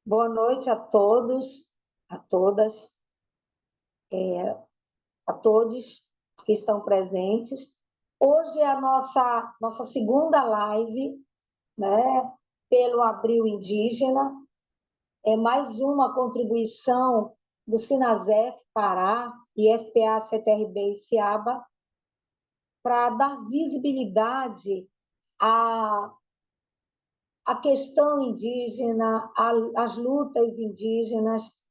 Boa noite a todos, a todas, a todos que estão presentes. Hoje é a nossa segunda live, né, pelo Abril Indígena. É mais uma contribuição do Sinasef Pará e FPA CTRB e Ciaba para dar visibilidade à questão indígena, às lutas indígenas,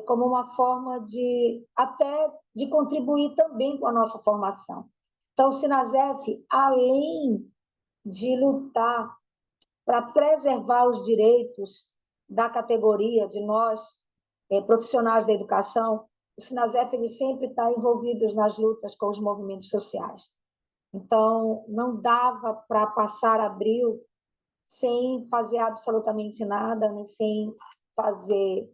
como uma forma de até de contribuir também com a nossa formação. Então, o Sinasef, além de lutar para preservar os direitos da categoria de nós, profissionais da educação, o Sinasef ele sempre está envolvido nas lutas com os movimentos sociais. Então, não dava para passar abril sem fazer absolutamente nada, né? Sem fazer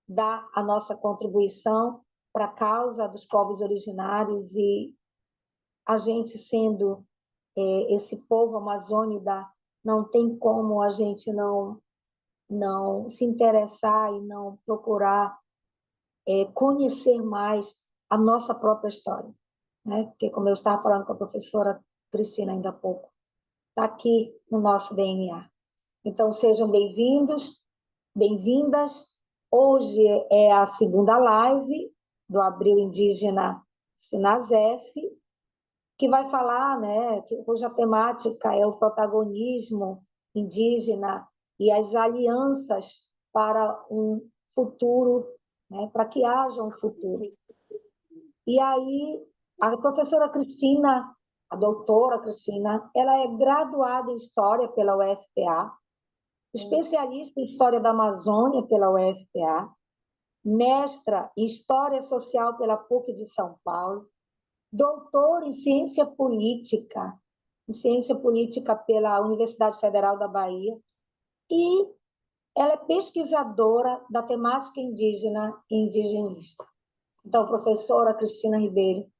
dar a nossa contribuição para a causa dos povos originários e a gente sendo esse povo amazônida, não tem como a gente não se interessar e não procurar conhecer mais a nossa própria história, né? Porque, como eu estava falando com a professora Cristina ainda há pouco, está aqui no nosso DNA. Então, sejam bem-vindos, bem-vindas. Hoje é a segunda live do Abril Indígena Sinasef, que vai falar, né, cuja temática é o protagonismo indígena e as alianças para um futuro, né, para que haja um futuro. E aí, a professora Cristina, a doutora Cristina, ela é graduada em História pela UFPA, especialista em História da Amazônia pela UFPA, mestra em História Social pela PUC de São Paulo, doutor em Ciência Política pela Universidade Federal da Bahia, e ela é pesquisadora da temática indígena e indigenista. Então, professora Cristina Ribeiro,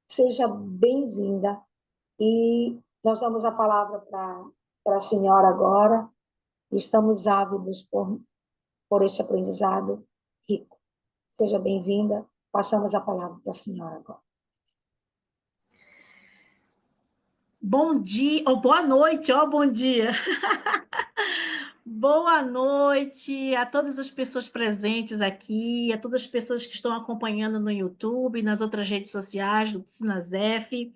seja bem-vinda, e nós damos a palavra para a senhora agora. Estamos ávidos por este aprendizado rico. Seja bem-vinda. Passamos a palavra para a senhora agora. Bom dia, ou boa noite, ó, bom dia. Boa noite a todas as pessoas presentes aqui, a todas as pessoas que estão acompanhando no YouTube, nas outras redes sociais do Sinasef.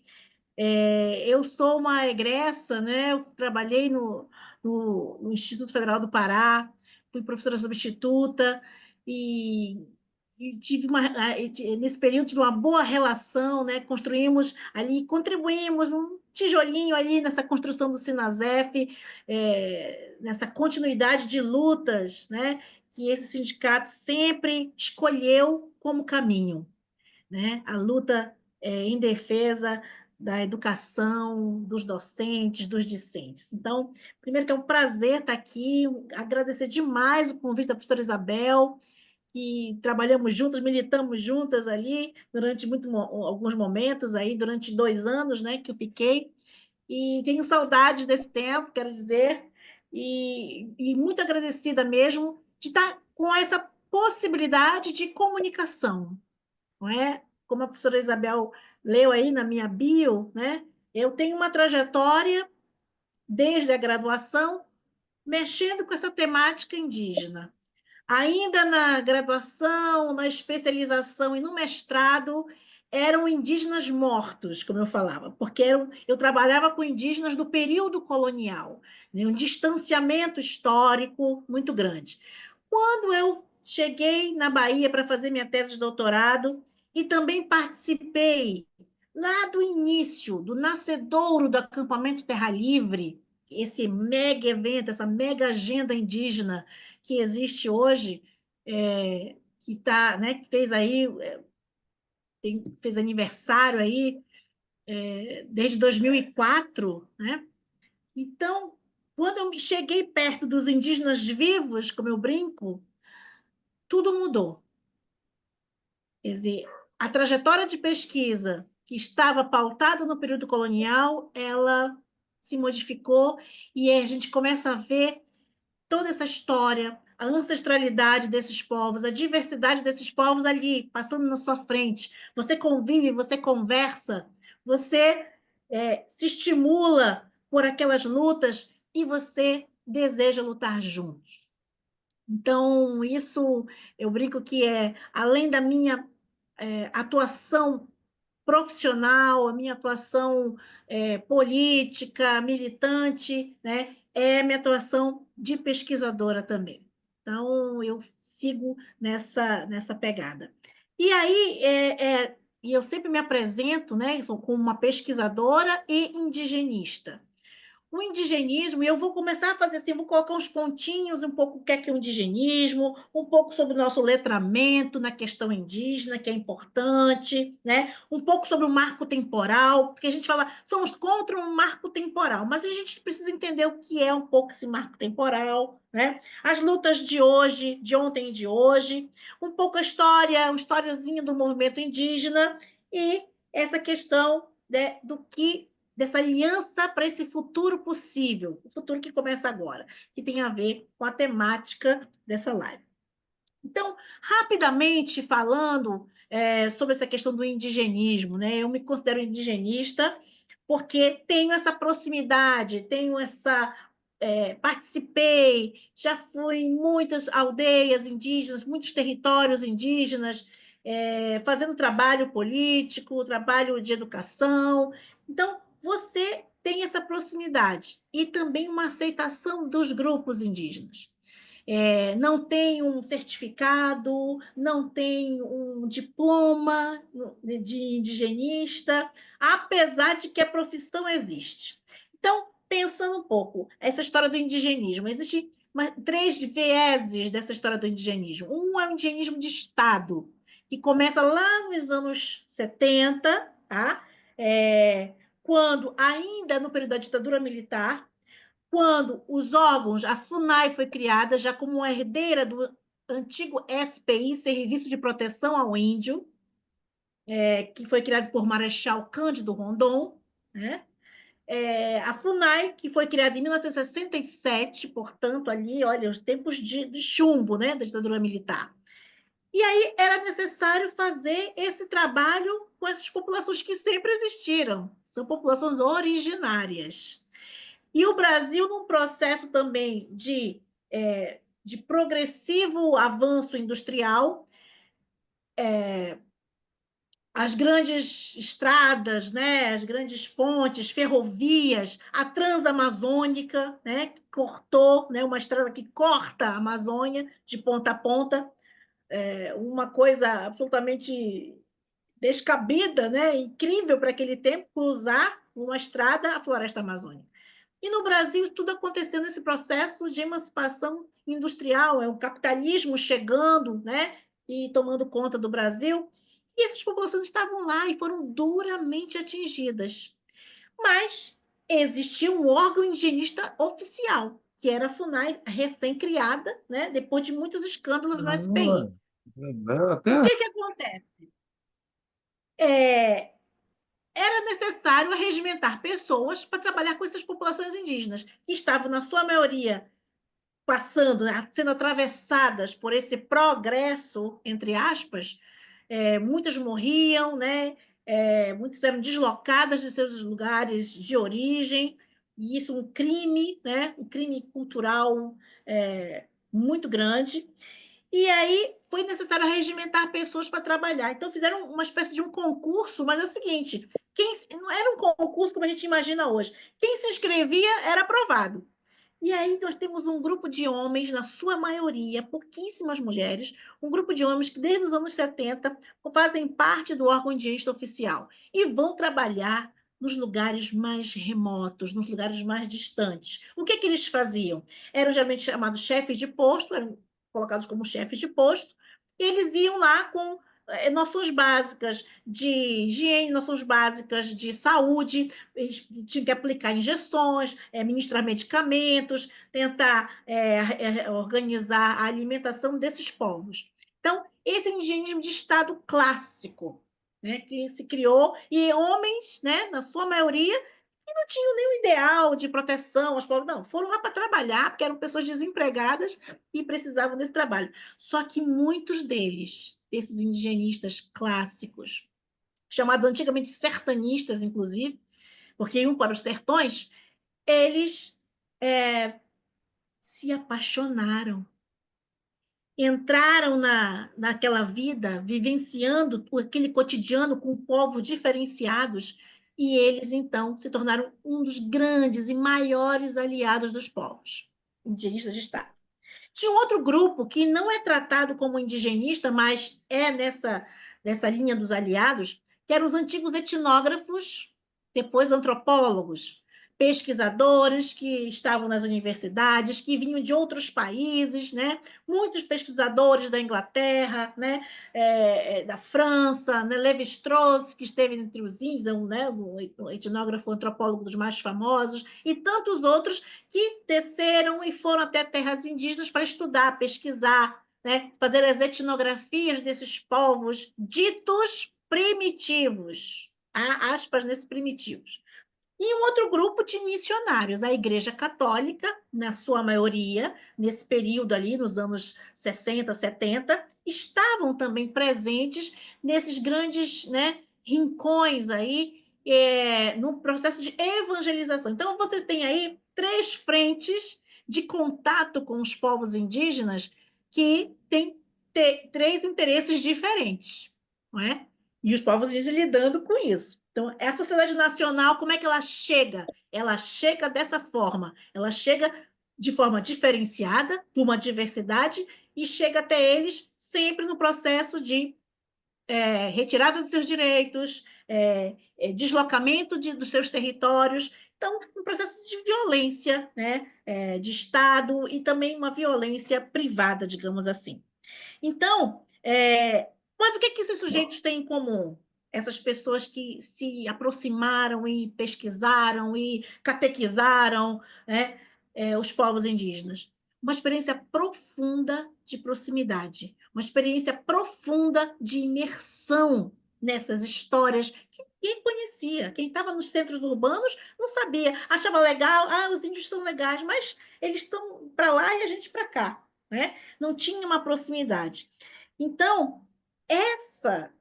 Eu sou uma egressa, né? Eu trabalhei no Instituto Federal do Pará, fui professora substituta e tive nesse período tive uma boa relação, né? Construímos ali, contribuímos um tijolinho ali nessa construção do Sinasef, nessa continuidade de lutas, né? Que esse sindicato sempre escolheu como caminho, né? A luta em defesa da educação, dos docentes, dos discentes. Então, primeiro que é um prazer estar aqui, agradecer demais o convite da professora Isabel, que trabalhamos juntas, militamos juntas ali durante alguns momentos, aí, durante 2 anos, né, que eu fiquei, e tenho saudade desse tempo, quero dizer, e muito agradecida mesmo de estar com essa possibilidade de comunicação, não é? Como a professora Isabel leu aí na minha bio, né? Eu tenho uma trajetória desde a graduação mexendo com essa temática indígena. Ainda na graduação, na especialização e no mestrado, eram indígenas mortos, como eu falava, porque eu trabalhava com indígenas do período colonial, né? Um distanciamento histórico muito grande. Quando eu cheguei na Bahia para fazer minha tese de doutorado e também participei lá do início, do nascedouro do acampamento Terra Livre, esse mega evento, essa mega agenda indígena que existe hoje, que tá, né, que fez aí, fez aniversário aí, desde 2004, né? Então, quando eu cheguei perto dos indígenas vivos, como eu brinco, tudo mudou. Quer dizer, a trajetória de pesquisa que estava pautada no período colonial, ela se modificou e a gente começa a ver toda essa história, a ancestralidade desses povos, a diversidade desses povos ali, passando na sua frente. Você convive, você conversa, você se estimula por aquelas lutas e você deseja lutar juntos. Então, isso eu brinco que além da minha atuação profissional, a minha atuação política, militante, né, é minha atuação de pesquisadora também. Então, eu sigo nessa pegada. E aí, e eu sempre me apresento, né, sou como uma pesquisadora e indigenista. O indigenismo, e eu vou começar a fazer assim, vou colocar uns pontinhos, um pouco o que é o indigenismo, um pouco sobre o nosso letramento na questão indígena, que é importante, né? Um pouco sobre o marco temporal, porque a gente fala, somos contra um marco temporal, mas a gente precisa entender o que é um pouco esse marco temporal, né? As lutas de hoje, de ontem e de hoje, um pouco a história, uma historiazinha do movimento indígena e essa questão, né, dessa aliança para esse futuro possível, o futuro que começa agora, que tem a ver com a temática dessa live. Então, rapidamente falando sobre essa questão do indigenismo, né? Eu me considero indigenista porque tenho essa proximidade, tenho essa participei, já fui em muitas aldeias indígenas, muitos territórios indígenas, fazendo trabalho político, trabalho de educação. Então, você tem essa proximidade e também uma aceitação dos grupos indígenas. Não tem um certificado, não tem um diploma de indigenista, apesar de que a profissão existe. Então, pensando um pouco, essa história do indigenismo, existem três vieses dessa história do indigenismo. Um é o indigenismo de Estado, que começa lá nos anos 70, tá? Quando, ainda no período da ditadura militar, quando os órgãos, a FUNAI foi criada já como uma herdeira do antigo SPI, Serviço de Proteção ao Índio, que foi criado por Marechal Cândido Rondon, né? A FUNAI, que foi criada em 1967, portanto, ali, olha, os tempos de chumbo, né, da ditadura militar. E aí era necessário fazer esse trabalho com essas populações que sempre existiram, são populações originárias. E o Brasil, num processo também de progressivo avanço industrial, as grandes estradas, né, as grandes pontes, ferrovias, a Transamazônica, né, que cortou, né, uma estrada que corta a Amazônia de ponta a ponta, uma coisa absolutamente descabida, né, incrível para aquele tempo, cruzar uma estrada a floresta amazônica. E no Brasil, tudo acontecendo nesse processo de emancipação industrial, o capitalismo chegando, né, e tomando conta do Brasil. E essas populações estavam lá e foram duramente atingidas. Mas existia um órgão indigenista oficial, que era a FUNAI, recém-criada, né, depois de muitos escândalos no Ah, SPI. O até que acontece? Era necessário arregimentar pessoas para trabalhar com essas populações indígenas, que estavam, na sua maioria, passando, né, sendo atravessadas por esse progresso, entre aspas. Muitas morriam, né? Muitas eram deslocadas de seus lugares de origem, e isso um crime, né? Um crime cultural muito grande. E aí foi necessário regimentar pessoas para trabalhar. Então fizeram uma espécie de um concurso, mas é o seguinte, não era um concurso como a gente imagina hoje. Quem se inscrevia era aprovado. E aí nós temos um grupo de homens, na sua maioria, pouquíssimas mulheres, um grupo de homens que desde os anos 70 fazem parte do órgão indigenista oficial e vão trabalhar nos lugares mais remotos, nos lugares mais distantes. O que eles faziam? Eram geralmente chamados chefes de posto, eram colocados como chefes de posto, e eles iam lá com noções básicas de higiene, noções básicas de saúde, eles tinham que aplicar injeções, ministrar medicamentos, tentar organizar a alimentação desses povos. Então, esse é o indigenismo de Estado clássico, né, que se criou, e homens, né, na sua maioria, e não tinham nenhum ideal de proteção aos povos, não, foram lá para trabalhar, porque eram pessoas desempregadas e precisavam desse trabalho. Só que muitos deles, esses indigenistas clássicos, chamados antigamente sertanistas, inclusive, porque iam para os sertões, eles se apaixonaram, entraram naquela vida, vivenciando aquele cotidiano com povos diferenciados, e eles, então, se tornaram um dos grandes e maiores aliados dos povos indigenistas de Estado. Tinha um outro grupo que não é tratado como indigenista, mas é nessa linha dos aliados, que eram os antigos etnógrafos, depois antropólogos, pesquisadores que estavam nas universidades, que vinham de outros países, né? Muitos pesquisadores da Inglaterra, né? Da França, né? Levi-Strauss, que esteve entre os índios, né? O etnógrafo antropólogo dos mais famosos, e tantos outros que desceram e foram até terras indígenas para estudar, pesquisar, né? Fazer as etnografias desses povos ditos primitivos. Há aspas nesse primitivos. E um outro grupo de missionários, a Igreja Católica, na sua maioria, nesse período ali, nos anos 60, 70, estavam também presentes nesses grandes, né, rincões aí, no processo de evangelização. Então, você tem aí 3 frentes de contato com os povos indígenas que têm 3 interesses diferentes, não é? E os povos indígenas lidando com isso. Então, a sociedade nacional, como é que ela chega? Ela chega dessa forma. Ela chega de forma diferenciada, de uma diversidade, e chega até eles sempre no processo de retirada dos seus direitos, deslocamento dos seus territórios. Então, um processo de violência, né? De Estado e também uma violência privada, digamos assim. Então, mas o que é que esses sujeitos têm em comum? Essas pessoas que se aproximaram e pesquisaram e catequizaram, né, os povos indígenas. Uma experiência profunda de proximidade, uma experiência profunda de imersão nessas histórias que ninguém conhecia. Quem estava nos centros urbanos não sabia, achava legal, os índios são legais, mas eles estão para lá e a gente para cá, né? Não tinha uma proximidade. Então,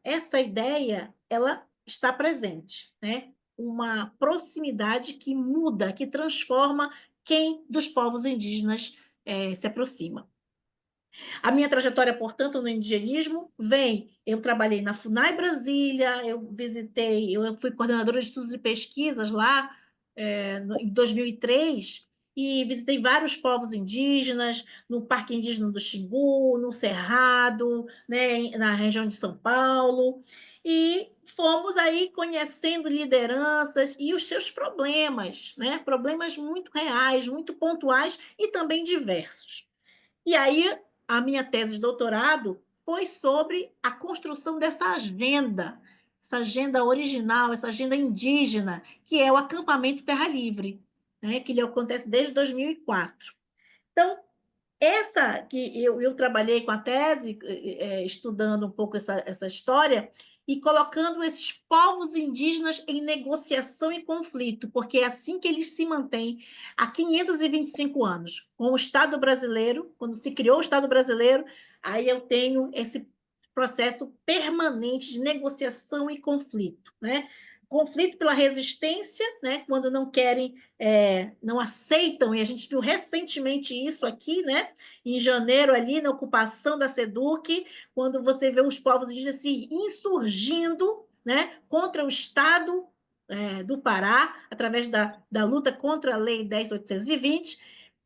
essa ideia, ela está presente, né? Uma proximidade que muda, que transforma quem dos povos indígenas se aproxima. A minha trajetória, portanto, no indigenismo vem, eu trabalhei na FUNAI Brasília, eu fui coordenadora de estudos e pesquisas lá em 2003, e visitei vários povos indígenas, no Parque Indígena do Xingu, no Cerrado, né, na região de São Paulo, e fomos aí conhecendo lideranças e os seus problemas, né? Problemas muito reais, muito pontuais e também diversos. E aí, a minha tese de doutorado foi sobre a construção dessa agenda, essa agenda original, essa agenda indígena, que é o acampamento Terra Livre, né, que ele acontece desde 2004. Então, essa que eu trabalhei com a tese, estudando um pouco essa história, e colocando esses povos indígenas em negociação e conflito, porque é assim que eles se mantêm há 525 anos. Com o Estado brasileiro, quando se criou o Estado brasileiro, aí eu tenho esse processo permanente de negociação e conflito, né? Conflito pela resistência, né? Quando não querem, não aceitam, e a gente viu recentemente isso aqui, né? Em janeiro, ali na ocupação da SEDUC, quando você vê os povos indígenas se insurgindo, né? Contra o Estado do Pará, através da luta contra a Lei 10.820,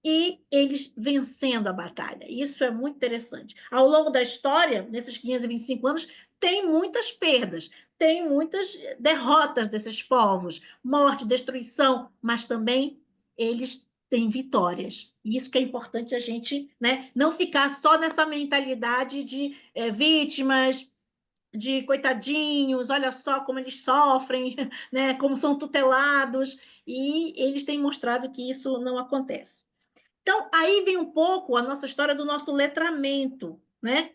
e eles vencendo a batalha. Isso é muito interessante. Ao longo da história, nesses 525 anos, tem muitas perdas, tem muitas derrotas desses povos, morte, destruição, mas também eles têm vitórias. E isso que é importante a gente, né, não ficar só nessa mentalidade de vítimas, de coitadinhos, olha só como eles sofrem, né, como são tutelados, e eles têm mostrado que isso não acontece. Então, aí vem um pouco a nossa história do nosso letramento, né?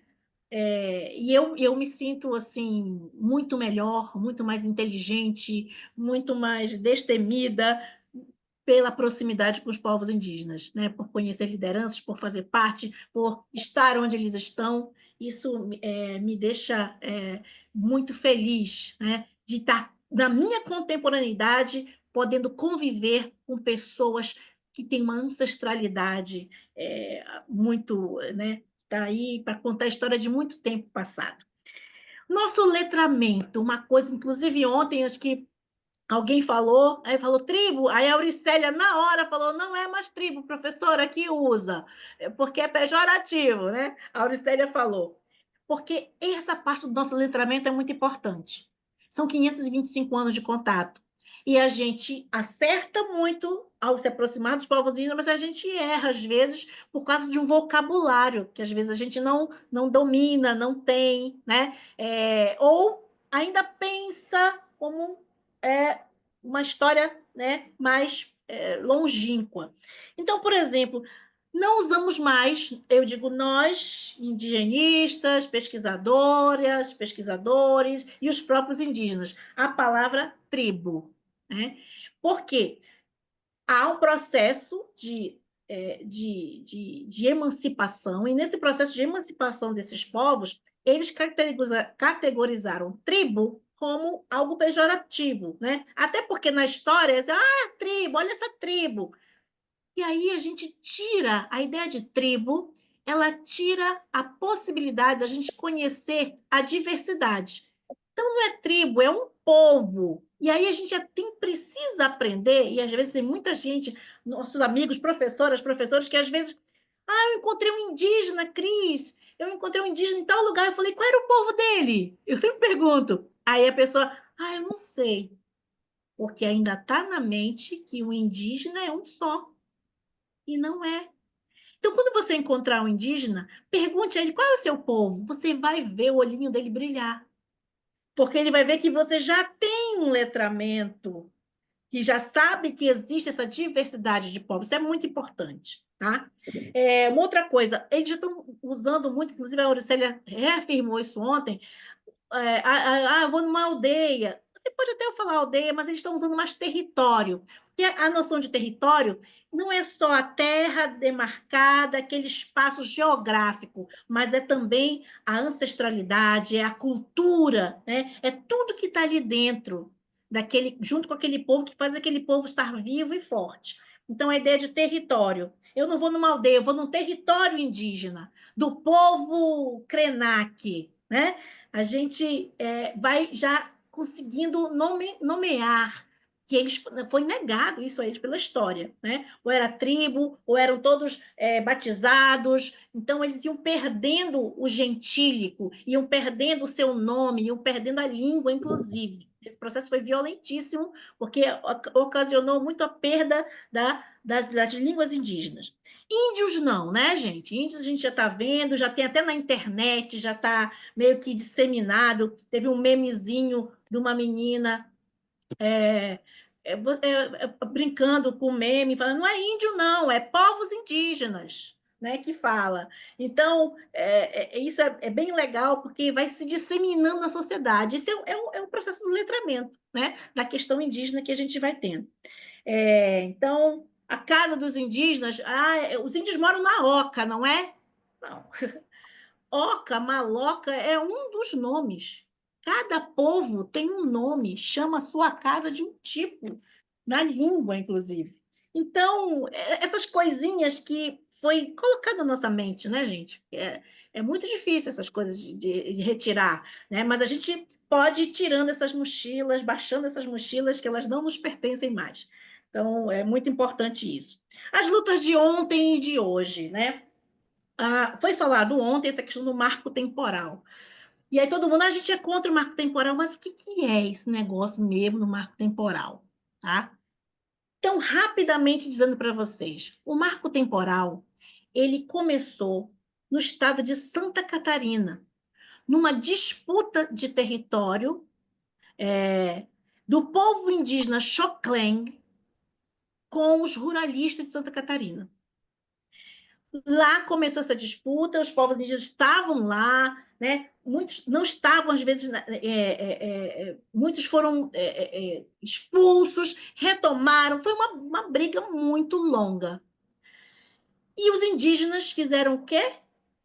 E eu me sinto assim muito melhor, muito mais inteligente, muito mais destemida pela proximidade com os povos indígenas, né? Por conhecer lideranças, por fazer parte, por estar onde eles estão. Isso me deixa muito feliz, né? De estar na minha contemporaneidade, podendo conviver com pessoas que têm uma ancestralidade muito, né? Está aí para contar a história de muito tempo passado. Nosso letramento, uma coisa, inclusive ontem, acho que alguém falou, aí falou tribo, aí a Auricélia na hora falou, não é mais tribo, professora, que usa, porque é pejorativo, né? A Auricélia falou. Porque essa parte do nosso letramento é muito importante. São 525 anos de contato. E a gente acerta muito ao se aproximar dos povos indígenas, mas a gente erra, às vezes, por causa de um vocabulário, que às vezes a gente não domina, não tem, né? Ou ainda pensa como uma história, né, mais longínqua. Então, por exemplo, não usamos mais, eu digo nós, indigenistas, pesquisadoras, pesquisadores e os próprios indígenas, a palavra tribo. Né? Por quê? Há um processo de emancipação, e nesse processo de emancipação desses povos, eles categorizaram tribo como algo pejorativo, né? Até porque na história, tribo, olha essa tribo. E aí a gente tira a ideia de tribo, ela tira a possibilidade da gente conhecer a diversidade. Então, não é tribo, é um povo. E aí a gente precisa aprender, e às vezes tem muita gente, nossos amigos, professoras, professores, que às vezes, eu encontrei um indígena, Cris, eu encontrei um indígena em tal lugar, eu falei, qual era o povo dele? Eu sempre pergunto. Aí a pessoa, eu não sei, porque ainda está na mente que o indígena é um só, e não é. Então, quando você encontrar um indígena, pergunte a ele qual é o seu povo. Você vai ver o olhinho dele brilhar. Porque ele vai ver que você já tem um letramento, que já sabe que existe essa diversidade de povos. Isso é muito importante. Tá? Uma outra coisa, eles já estão usando muito, inclusive a Auricélia reafirmou isso ontem, eu vou numa aldeia. Você pode até falar aldeia, mas eles estão usando mais território. Porque a noção de território não é só a terra demarcada, aquele espaço geográfico, mas é também a ancestralidade, é a cultura, né? É tudo que está ali dentro, junto com aquele povo que faz aquele povo estar vivo e forte. Então, a ideia de território. Eu não vou numa aldeia, eu vou num território indígena, do povo Krenak, né? A gente vai já conseguindo nomear que eles foi negado isso a eles pela história, né? Ou era tribo, ou eram todos batizados, então eles iam perdendo o gentílico, iam perdendo o seu nome, iam perdendo a língua, inclusive. Esse processo foi violentíssimo, porque ocasionou muito a perda das línguas indígenas. Índios não, né, gente? Índios a gente já está vendo, já tem até na internet, já está meio que disseminado. Teve um memezinho de uma menina brincando com o meme, falando, não é índio, não, é povos indígenas, né, que fala. Então, isso é bem legal, porque vai se disseminando na sociedade. Isso é um processo do letramento, né, da questão indígena que a gente vai tendo. Então, a casa dos indígenas, os índios moram na oca, não é? Não. Oca, maloca é um dos nomes. Cada povo tem um nome, chama a sua casa de um tipo, na língua, inclusive. Então, essas coisinhas que foi colocado na nossa mente, né, gente? É muito difícil essas coisas de retirar, né? Mas a gente pode ir tirando essas mochilas, baixando essas mochilas, que elas não nos pertencem mais. Então, é muito importante isso. As lutas de ontem e de hoje, né? Foi falado ontem essa questão do marco temporal. E aí todo mundo, a gente é contra o marco temporal, mas o que é esse negócio mesmo no marco temporal? Tá? Então, rapidamente dizendo para vocês, o marco temporal, ele começou no estado de Santa Catarina, numa disputa de território do povo indígena Xocleng com os ruralistas de Santa Catarina. Lá começou essa disputa, os povos indígenas estavam lá, né? Muitos não estavam, às vezes, muitos foram expulsos, retomaram, foi uma briga muito longa. E os indígenas fizeram o quê?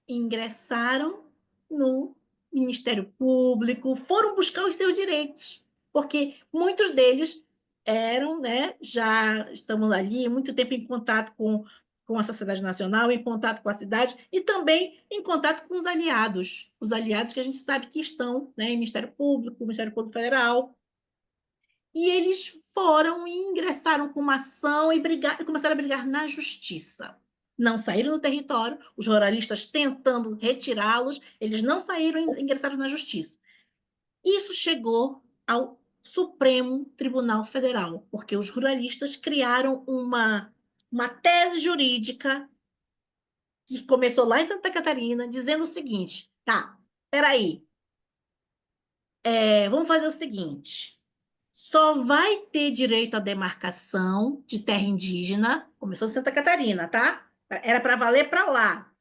Ingressaram no Ministério Público, foram buscar os seus direitos, porque muitos deles eram, né, já estamos ali muito tempo em contato com a sociedade nacional, em contato com a cidade e também em contato com os aliados que a gente sabe que estão, né, em Ministério Público, Ministério Público Federal, e eles foram e ingressaram com uma ação e começaram a brigar na justiça. Não saíram do território, os ruralistas tentando retirá-los, eles não saíram e ingressaram na justiça. Isso chegou ao Supremo Tribunal Federal, porque os ruralistas criaram uma tese jurídica que começou lá em Santa Catarina, dizendo o seguinte: tá, peraí, vamos fazer o seguinte. Só vai ter direito à demarcação de terra indígena, começou em Santa Catarina, tá? Era para valer para lá.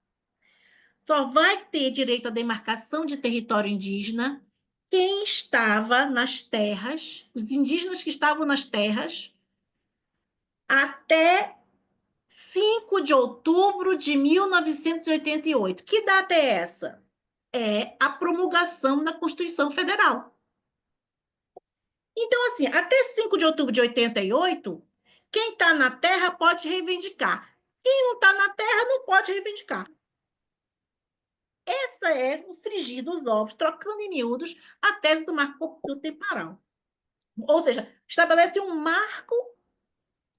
Só vai ter direito à demarcação de território indígena quem estava nas terras, os indígenas que estavam nas terras, até 5 de outubro de 1988. Que data é essa? É a promulgação da Constituição Federal. Então, assim, até 5 de outubro de 88, quem está na terra pode reivindicar. Quem não está na terra não pode reivindicar. Essa é o frigir dos ovos, trocando em miúdos a tese do marco do temporal. Ou seja, estabelece um marco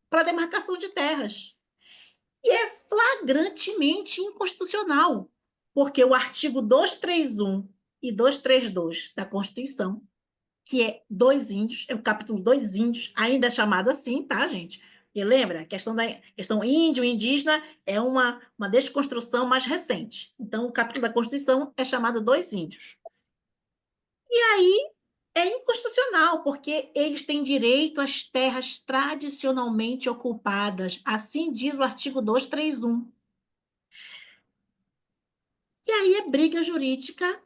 para a demarcação de terras. E é flagrantemente inconstitucional, porque o artigo 231 e 232 da Constituição, que é dois índios, é o capítulo dos índios, ainda é chamado assim, tá, gente? E lembra, a questão índio, indígena, é uma desconstrução mais recente. Então, o capítulo da Constituição é chamado dos índios. E aí é inconstitucional, porque eles têm direito às terras tradicionalmente ocupadas, assim diz o artigo 231. E aí a briga jurídica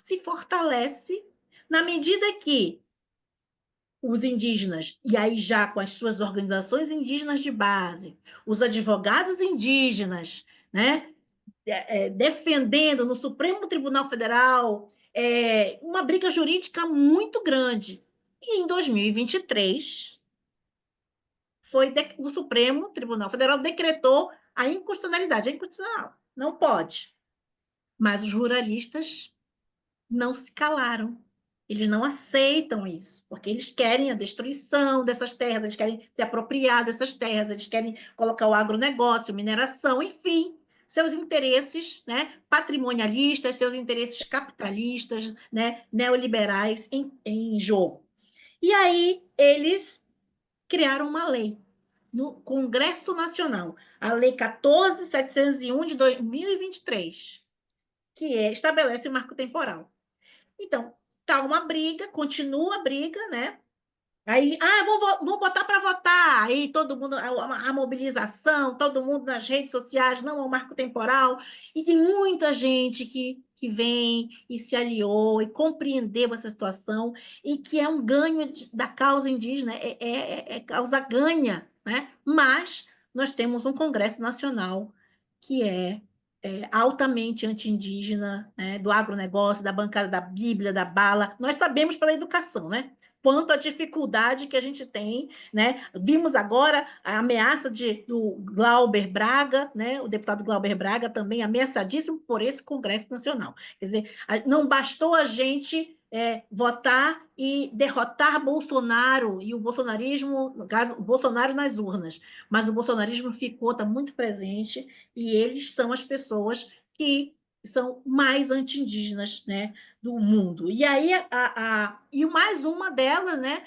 se fortalece na medida que os indígenas, e aí já com as suas organizações indígenas de base, os advogados indígenas, né, defendendo no Supremo Tribunal Federal uma briga jurídica muito grande. E em 2023, o Supremo Tribunal Federal decretou a inconstitucionalidade. É inconstitucional, não pode. Mas os ruralistas não se calaram. Eles não aceitam isso, porque eles querem a destruição dessas terras, eles querem se apropriar dessas terras, eles querem colocar o agronegócio, mineração, enfim, seus interesses, né, patrimonialistas, seus interesses capitalistas, né, neoliberais em jogo. E aí eles criaram uma lei no Congresso Nacional, a Lei 14.701 de 2023, que estabelece o marco temporal. Então, tá uma briga, continua a briga, né? Aí, vamos botar para votar. Aí todo mundo, a mobilização, todo mundo nas redes sociais, não é um marco temporal. E tem muita gente que vem e se aliou e compreendeu essa situação e que é um ganho da causa indígena, é causa ganha, né? Mas nós temos um Congresso Nacional que altamente anti-indígena, né, do agronegócio, da bancada da Bíblia, da bala. Nós sabemos pela educação, né? Quanto a dificuldade que a gente tem, né? Vimos agora a ameaça do Glauber Braga, né? O deputado Glauber Braga também ameaçadíssimo por esse Congresso Nacional. Quer dizer, não bastou a gente votar e derrotar Bolsonaro e o bolsonarismo, no caso, o Bolsonaro nas urnas, mas o bolsonarismo está muito presente e eles são as pessoas que são mais anti-indígenas, né, do mundo. E aí, e mais uma delas, né?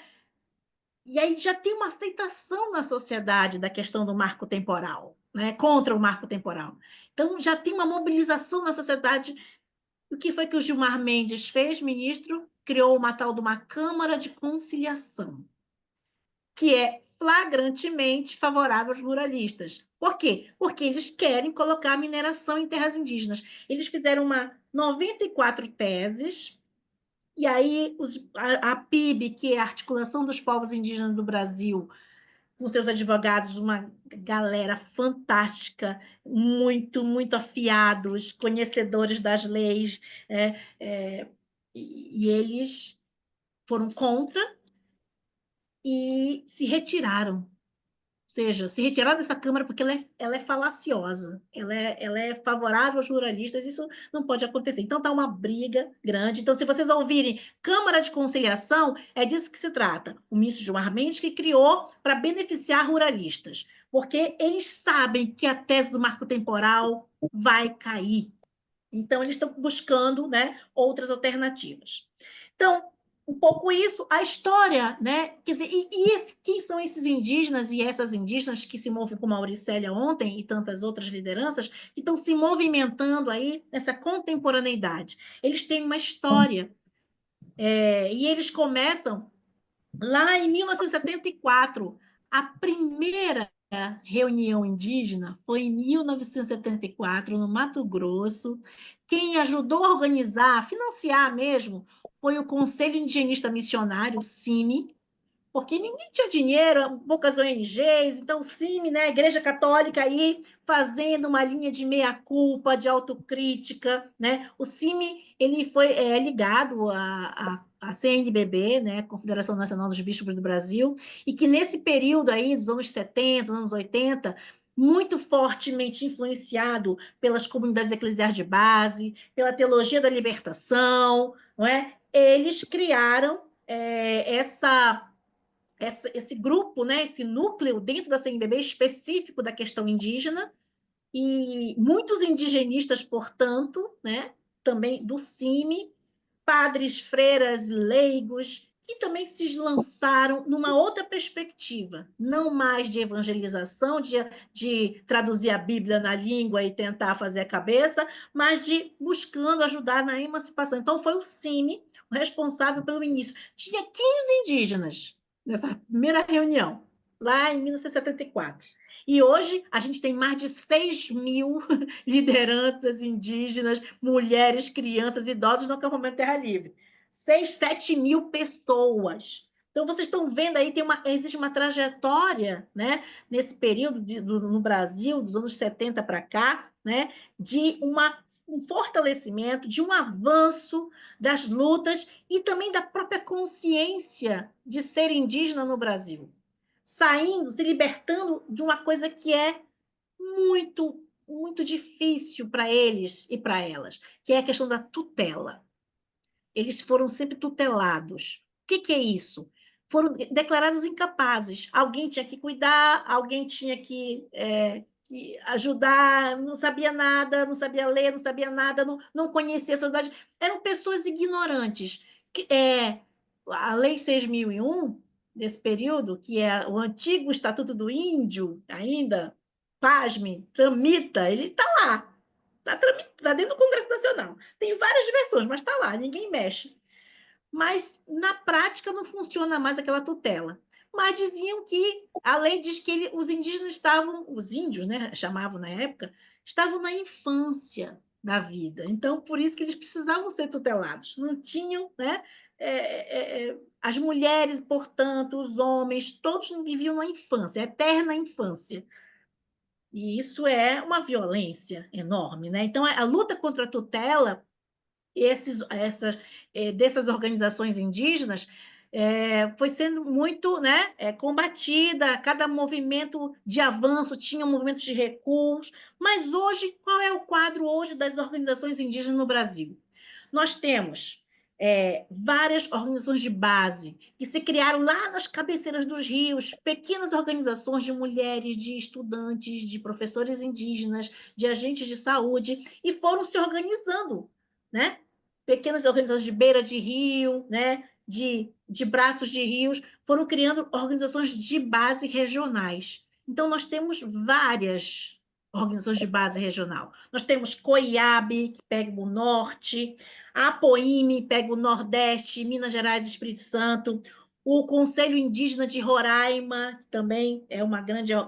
E aí já tem uma aceitação na sociedade da questão do marco temporal, né, contra o marco temporal. Então, já tem uma mobilização na sociedade. O que foi que o Gilmar Mendes fez, ministro? Criou uma tal de uma Câmara de Conciliação, que é flagrantemente favorável aos ruralistas. Por quê? Porque eles querem colocar a mineração em terras indígenas. Eles fizeram 94 teses, e aí a PIB, que é a Articulação dos Povos Indígenas do Brasil, com seus advogados, uma galera fantástica, muito, muito afiados, conhecedores das leis, e eles foram contra e se retiraram. Ou seja, se retiraram dessa Câmara porque ela é falaciosa, ela é favorável aos ruralistas, isso não pode acontecer. Então, está uma briga grande. Então, se vocês ouvirem Câmara de Conciliação, é disso que se trata. O ministro Gilmar Mendes que criou para beneficiar ruralistas, porque eles sabem que a tese do marco temporal vai cair. Então, eles estão buscando, né, outras alternativas. Então, um pouco isso, a história, né? Quer dizer, quem são esses indígenas e essas indígenas que se movem como a Auricélia ontem e tantas outras lideranças que estão se movimentando aí nessa contemporaneidade? Eles têm uma história, e eles começam lá em 1974. A primeira reunião indígena foi em 1974, no Mato Grosso. Quem ajudou a organizar, financiar mesmo, foi o Conselho Indigenista Missionário, o CIMI, porque ninguém tinha dinheiro, poucas ONGs, então o CIMI, né, a Igreja Católica aí fazendo uma linha de meia-culpa, de autocrítica, né? O CIMI, ele foi ligado à CNBB, né, Confederação Nacional dos Bispos do Brasil, e que nesse período aí, dos anos 70, anos 80, muito fortemente influenciado pelas comunidades eclesiais de base, pela teologia da libertação, não é? Eles criaram esse grupo, né, esse núcleo dentro da CNBB específico da questão indígena, e muitos indigenistas, portanto, né, também do CIMI, padres, freiras, leigos, que também se lançaram numa outra perspectiva, não mais de evangelização, de traduzir a Bíblia na língua e tentar fazer a cabeça, mas de buscando ajudar na emancipação. Então, foi o CIMI o responsável pelo início. Tinha 15 indígenas nessa primeira reunião, lá em 1974. E hoje a gente tem mais de 6.000 lideranças indígenas, mulheres, crianças, idosos no acampamento Terra Livre. 6, 7 mil pessoas. Então, vocês estão vendo aí, existe uma trajetória, né, nesse período no Brasil, dos anos 70 para cá, né, de um fortalecimento, de um avanço das lutas e também da própria consciência de ser indígena no Brasil. Saindo, se libertando de uma coisa que é muito, muito difícil para eles e para elas, que é a questão da tutela. Eles foram sempre tutelados. O que é isso? Foram declarados incapazes. Alguém tinha que cuidar, alguém tinha que ajudar, não sabia nada, não sabia ler, não sabia nada, não conhecia a sociedade. Eram pessoas ignorantes. A Lei 6.001, nesse período, que é o antigo Estatuto do Índio, ainda, pasme, tramita, ele está lá. Está dentro do Congresso Nacional. Tem várias versões, mas está lá, ninguém mexe. Mas, na prática, não funciona mais aquela tutela. Mas diziam que a lei diz que os indígenas estavam, os índios, né, chamavam na época, estavam na infância da vida. Então, por isso que eles precisavam ser tutelados. Não tinham, né? As mulheres, portanto, os homens, todos viviam na infância, eterna infância. E isso é uma violência enorme, né? Então, a luta contra a tutela dessas organizações indígenas foi sendo muito, né, combatida. Cada movimento de avanço tinha um movimento de recuos. Mas hoje, qual é o quadro hoje das organizações indígenas no Brasil? Nós temos várias organizações de base que se criaram lá nas cabeceiras dos rios, pequenas organizações de mulheres, de estudantes, de professores indígenas, de agentes de saúde, e foram se organizando, né? Pequenas organizações de beira de rio, né? de braços de rios, foram criando organizações de base regionais. Então, nós temos várias organizações de base regional. Nós temos COIAB, que pega o norte, a APOIME pega o Nordeste, Minas Gerais e Espírito Santo, o Conselho Indígena de Roraima, que também é uma grande... a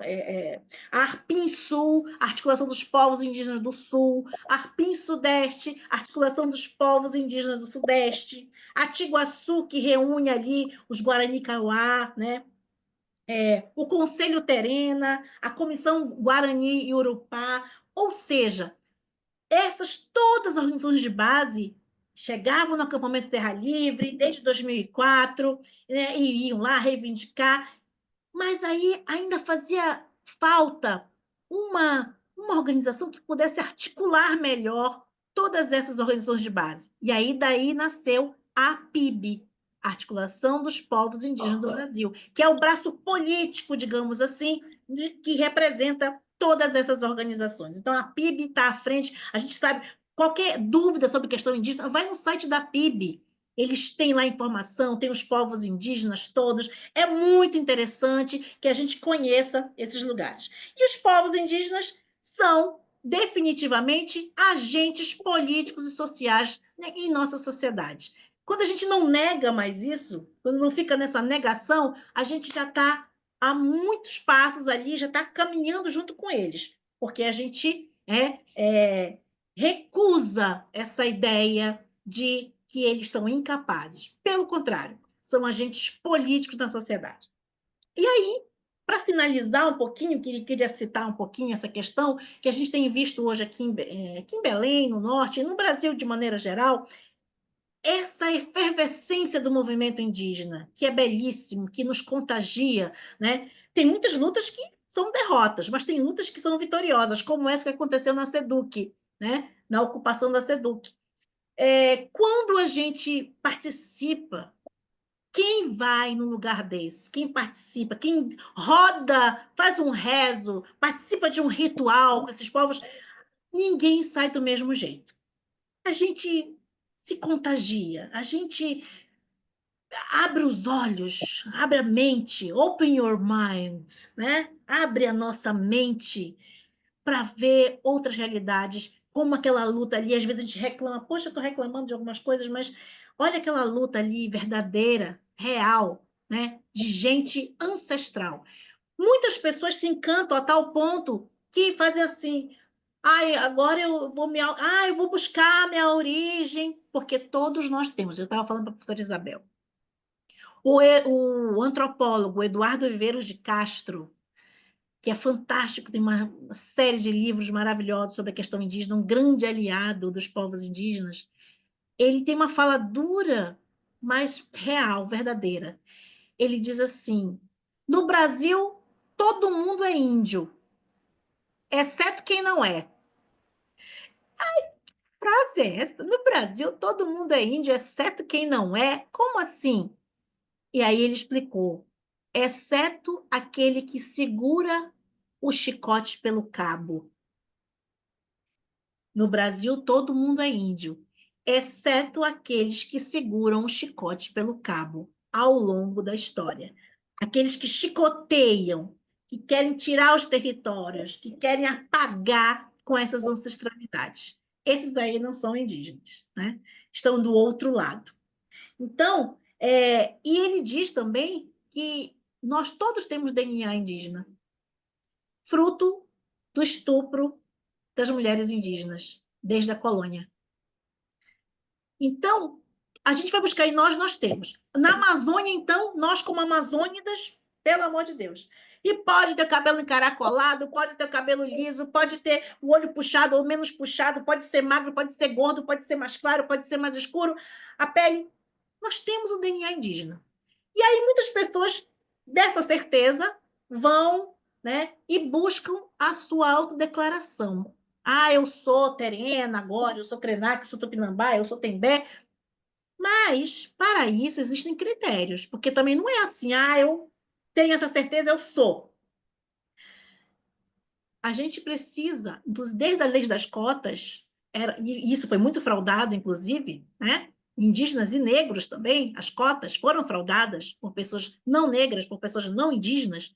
Arpim Sul, Articulação dos Povos Indígenas do Sul, Arpim Sudeste, Articulação dos Povos Indígenas do Sudeste, a Tiguaçu, que reúne ali os Guarani Kaiowá, né? O Conselho Terena, a Comissão Guarani e Urupá, ou seja, essas todas as organizações de base chegavam no acampamento Terra Livre desde 2004, né, e iam lá reivindicar, mas aí ainda fazia falta uma organização que pudesse articular melhor todas essas organizações de base. E aí daí nasceu a PIB, Articulação dos Povos Indígenas do Brasil, que é o braço político, digamos assim, que representa todas essas organizações. Então, a PIB está à frente, a gente sabe, qualquer dúvida sobre questão indígena, vai no site da PIB, eles têm lá informação, tem os povos indígenas todos, é muito interessante que a gente conheça esses lugares. E os povos indígenas são definitivamente agentes políticos e sociais, né, em nossa sociedade. Quando a gente não nega mais isso, quando não fica nessa negação, a gente já está há muitos passos ali, já está caminhando junto com eles, porque a gente recusa essa ideia de que eles são incapazes. Pelo contrário, são agentes políticos da sociedade. E aí, para finalizar um pouquinho, queria citar um pouquinho essa questão que a gente tem visto hoje aqui em Belém, no Norte, e no Brasil de maneira geral, essa efervescência do movimento indígena, que é belíssimo, que nos contagia, né? Tem muitas lutas que são derrotas, mas tem lutas que são vitoriosas, como essa que aconteceu na SEDUC, né? Na ocupação da SEDUC. Quando a gente participa, quem vai num lugar desse? Quem participa? Quem roda, faz um rezo, participa de um ritual com esses povos? Ninguém sai do mesmo jeito. A gente se contagia, a gente abre os olhos, abre a mente, open your mind, né? Abre a nossa mente para ver outras realidades, como aquela luta ali. Às vezes a gente reclama, poxa, eu estou reclamando de algumas coisas, mas olha aquela luta ali verdadeira, real, né? De gente ancestral. Muitas pessoas se encantam a tal ponto que fazem assim, ai, agora eu vou buscar a minha origem, porque todos nós temos. Eu estava falando para a professora Isabel. O antropólogo Eduardo Viveiros de Castro, que é fantástico, tem uma série de livros maravilhosos sobre a questão indígena, um grande aliado dos povos indígenas, ele tem uma fala dura, mas real, verdadeira. Ele diz assim: no Brasil, todo mundo é índio, exceto quem não é. Frase é essa? No Brasil, todo mundo é índio, exceto quem não é? Como assim? E aí ele explicou: exceto aquele que segura o chicote pelo cabo. No Brasil, todo mundo é índio, exceto aqueles que seguram o chicote pelo cabo ao longo da história. Aqueles que chicoteiam, que querem tirar os territórios, que querem apagar com essas ancestralidades. Esses aí não são indígenas, né? Estão do outro lado. Então, e ele diz também que nós todos temos DNA indígena, fruto do estupro das mulheres indígenas, desde a colônia. Então, a gente vai buscar em nós temos. Na Amazônia, então, nós como amazônidas, pelo amor de Deus. E pode ter cabelo encaracolado, pode ter cabelo liso, pode ter o olho puxado ou menos puxado, pode ser magro, pode ser gordo, pode ser mais claro, pode ser mais escuro. A pele, nós temos o DNA indígena. E aí muitas pessoas dessa certeza vão, né, e buscam a sua autodeclaração. Ah, eu sou terena agora, eu sou krenak, eu sou tupinambá, eu sou tembé. Mas, para isso, existem critérios, porque também não é assim, eu tenho essa certeza, eu sou. A gente precisa, desde a lei das cotas, e isso foi muito fraudado, inclusive, né? Indígenas e negros também, as cotas foram fraudadas por pessoas não negras, por pessoas não indígenas,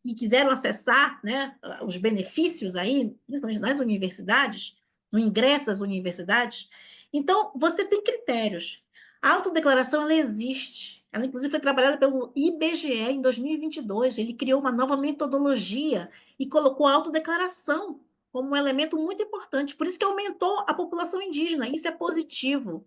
que quiseram acessar, né, os benefícios aí, principalmente nas universidades, no ingresso às universidades. Então, você tem critérios. A autodeclaração, ela existe, Ela, inclusive, foi trabalhada pelo IBGE em 2022. Ele criou uma nova metodologia e colocou a autodeclaração como um elemento muito importante. Por isso que aumentou a população indígena. Isso é positivo.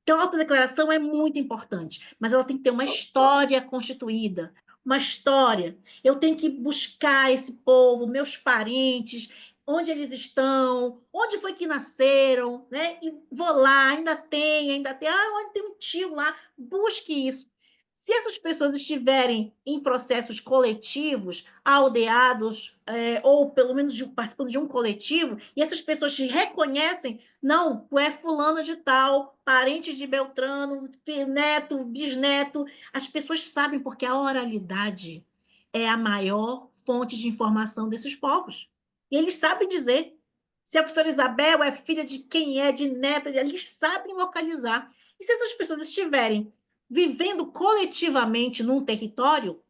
Então, a autodeclaração é muito importante, mas ela tem que ter uma história constituída, uma história. Eu tenho que buscar esse povo, meus parentes, onde eles estão, onde foi que nasceram, né? E vou lá, ainda tem, onde tem um tio lá, busque isso. Se essas pessoas estiverem em processos coletivos, aldeados, ou pelo menos participando de um coletivo, e essas pessoas te reconhecem, não, tu é fulana de tal, parente de Beltrano, neto, bisneto. As pessoas sabem porque a oralidade é a maior fonte de informação desses povos. E eles sabem dizer se a professora Isabel é filha de quem é, de neta, eles sabem localizar. E se essas pessoas estiverem vivendo coletivamente num território,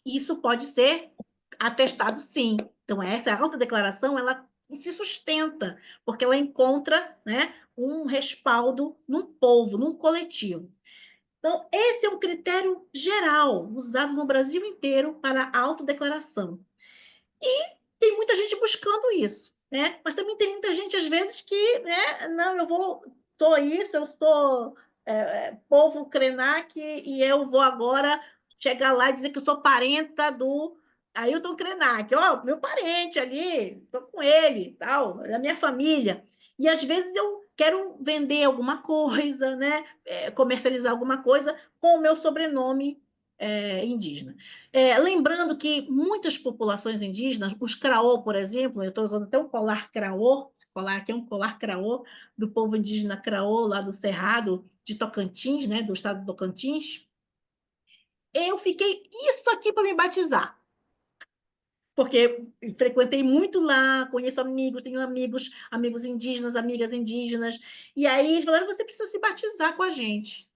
isso pode ser atestado, sim. Então, essa autodeclaração, ela se sustenta, porque ela encontra, né, um respaldo num povo, num coletivo. Então, esse é um critério geral, usado no Brasil inteiro para a autodeclaração. E tem muita gente buscando isso, né? Mas também tem muita gente, às vezes, que, né, não, sou isso, eu sou povo Krenak e eu vou agora chegar lá e dizer que eu sou parenta do Ailton Krenak, ó, meu parente ali, estou com ele, tal, da minha família. E às vezes eu quero vender alguma coisa, né, comercializar alguma coisa com o meu sobrenome indígena. Lembrando que muitas populações indígenas, os Craô, por exemplo, eu estou usando até um colar Craô, esse colar aqui é um colar Craô, do povo indígena Craô, lá do Cerrado de Tocantins, né, do estado de Tocantins. Eu fiquei isso aqui para me batizar, porque frequentei muito lá, conheço amigos, tenho amigos, amigos indígenas, amigas indígenas, e aí eles falaram, você precisa se batizar com a gente.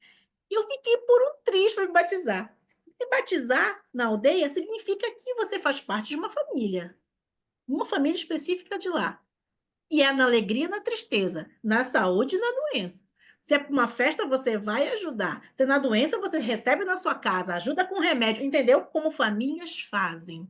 E eu fiquei por um triz para me batizar. Se batizar na aldeia significa que você faz parte de uma família específica de lá. E é na alegria e na tristeza, na saúde e na doença. Se é para uma festa, você vai ajudar. Se é na doença, você recebe na sua casa, ajuda com remédio, entendeu? Como famílias fazem.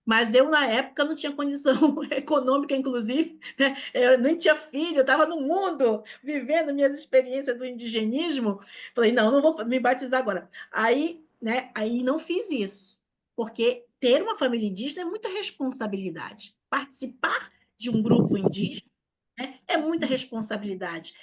Mas eu, na época, não tinha condição econômica, inclusive, né? Eu nem tinha filho, eu estava no mundo, vivendo minhas experiências do indigenismo. Falei, não, não vou me batizar agora. Aí, né, aí não fiz isso, porque ter uma família indígena é muita responsabilidade. Participar de um grupo indígena, né, é muita responsabilidade,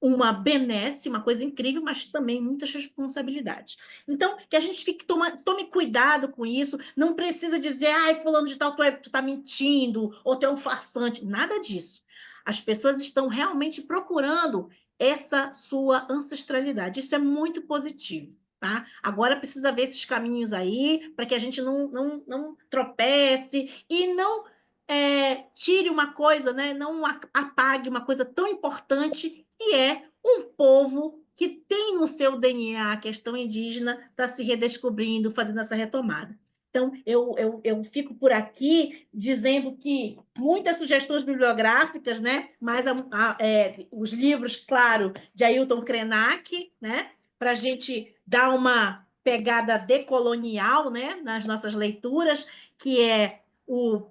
uma benesse, uma coisa incrível, mas também muitas responsabilidades. Então, que a gente tome cuidado com isso, não precisa dizer, ai, fulano de tal, tu está mentindo, ou tu é um farsante, nada disso. As pessoas estão realmente procurando essa sua ancestralidade, isso é muito positivo. Tá? Agora precisa ver esses caminhos aí, para que a gente não tropece e não tire uma coisa, né? Não apague uma coisa tão importante que é um povo que tem no seu DNA a questão indígena, está se redescobrindo, fazendo essa retomada. Então, eu fico por aqui dizendo que muitas sugestões bibliográficas, né? Mas os livros, claro, de Ailton Krenak, né? Para a gente dar uma pegada decolonial, né? Nas nossas leituras, que é o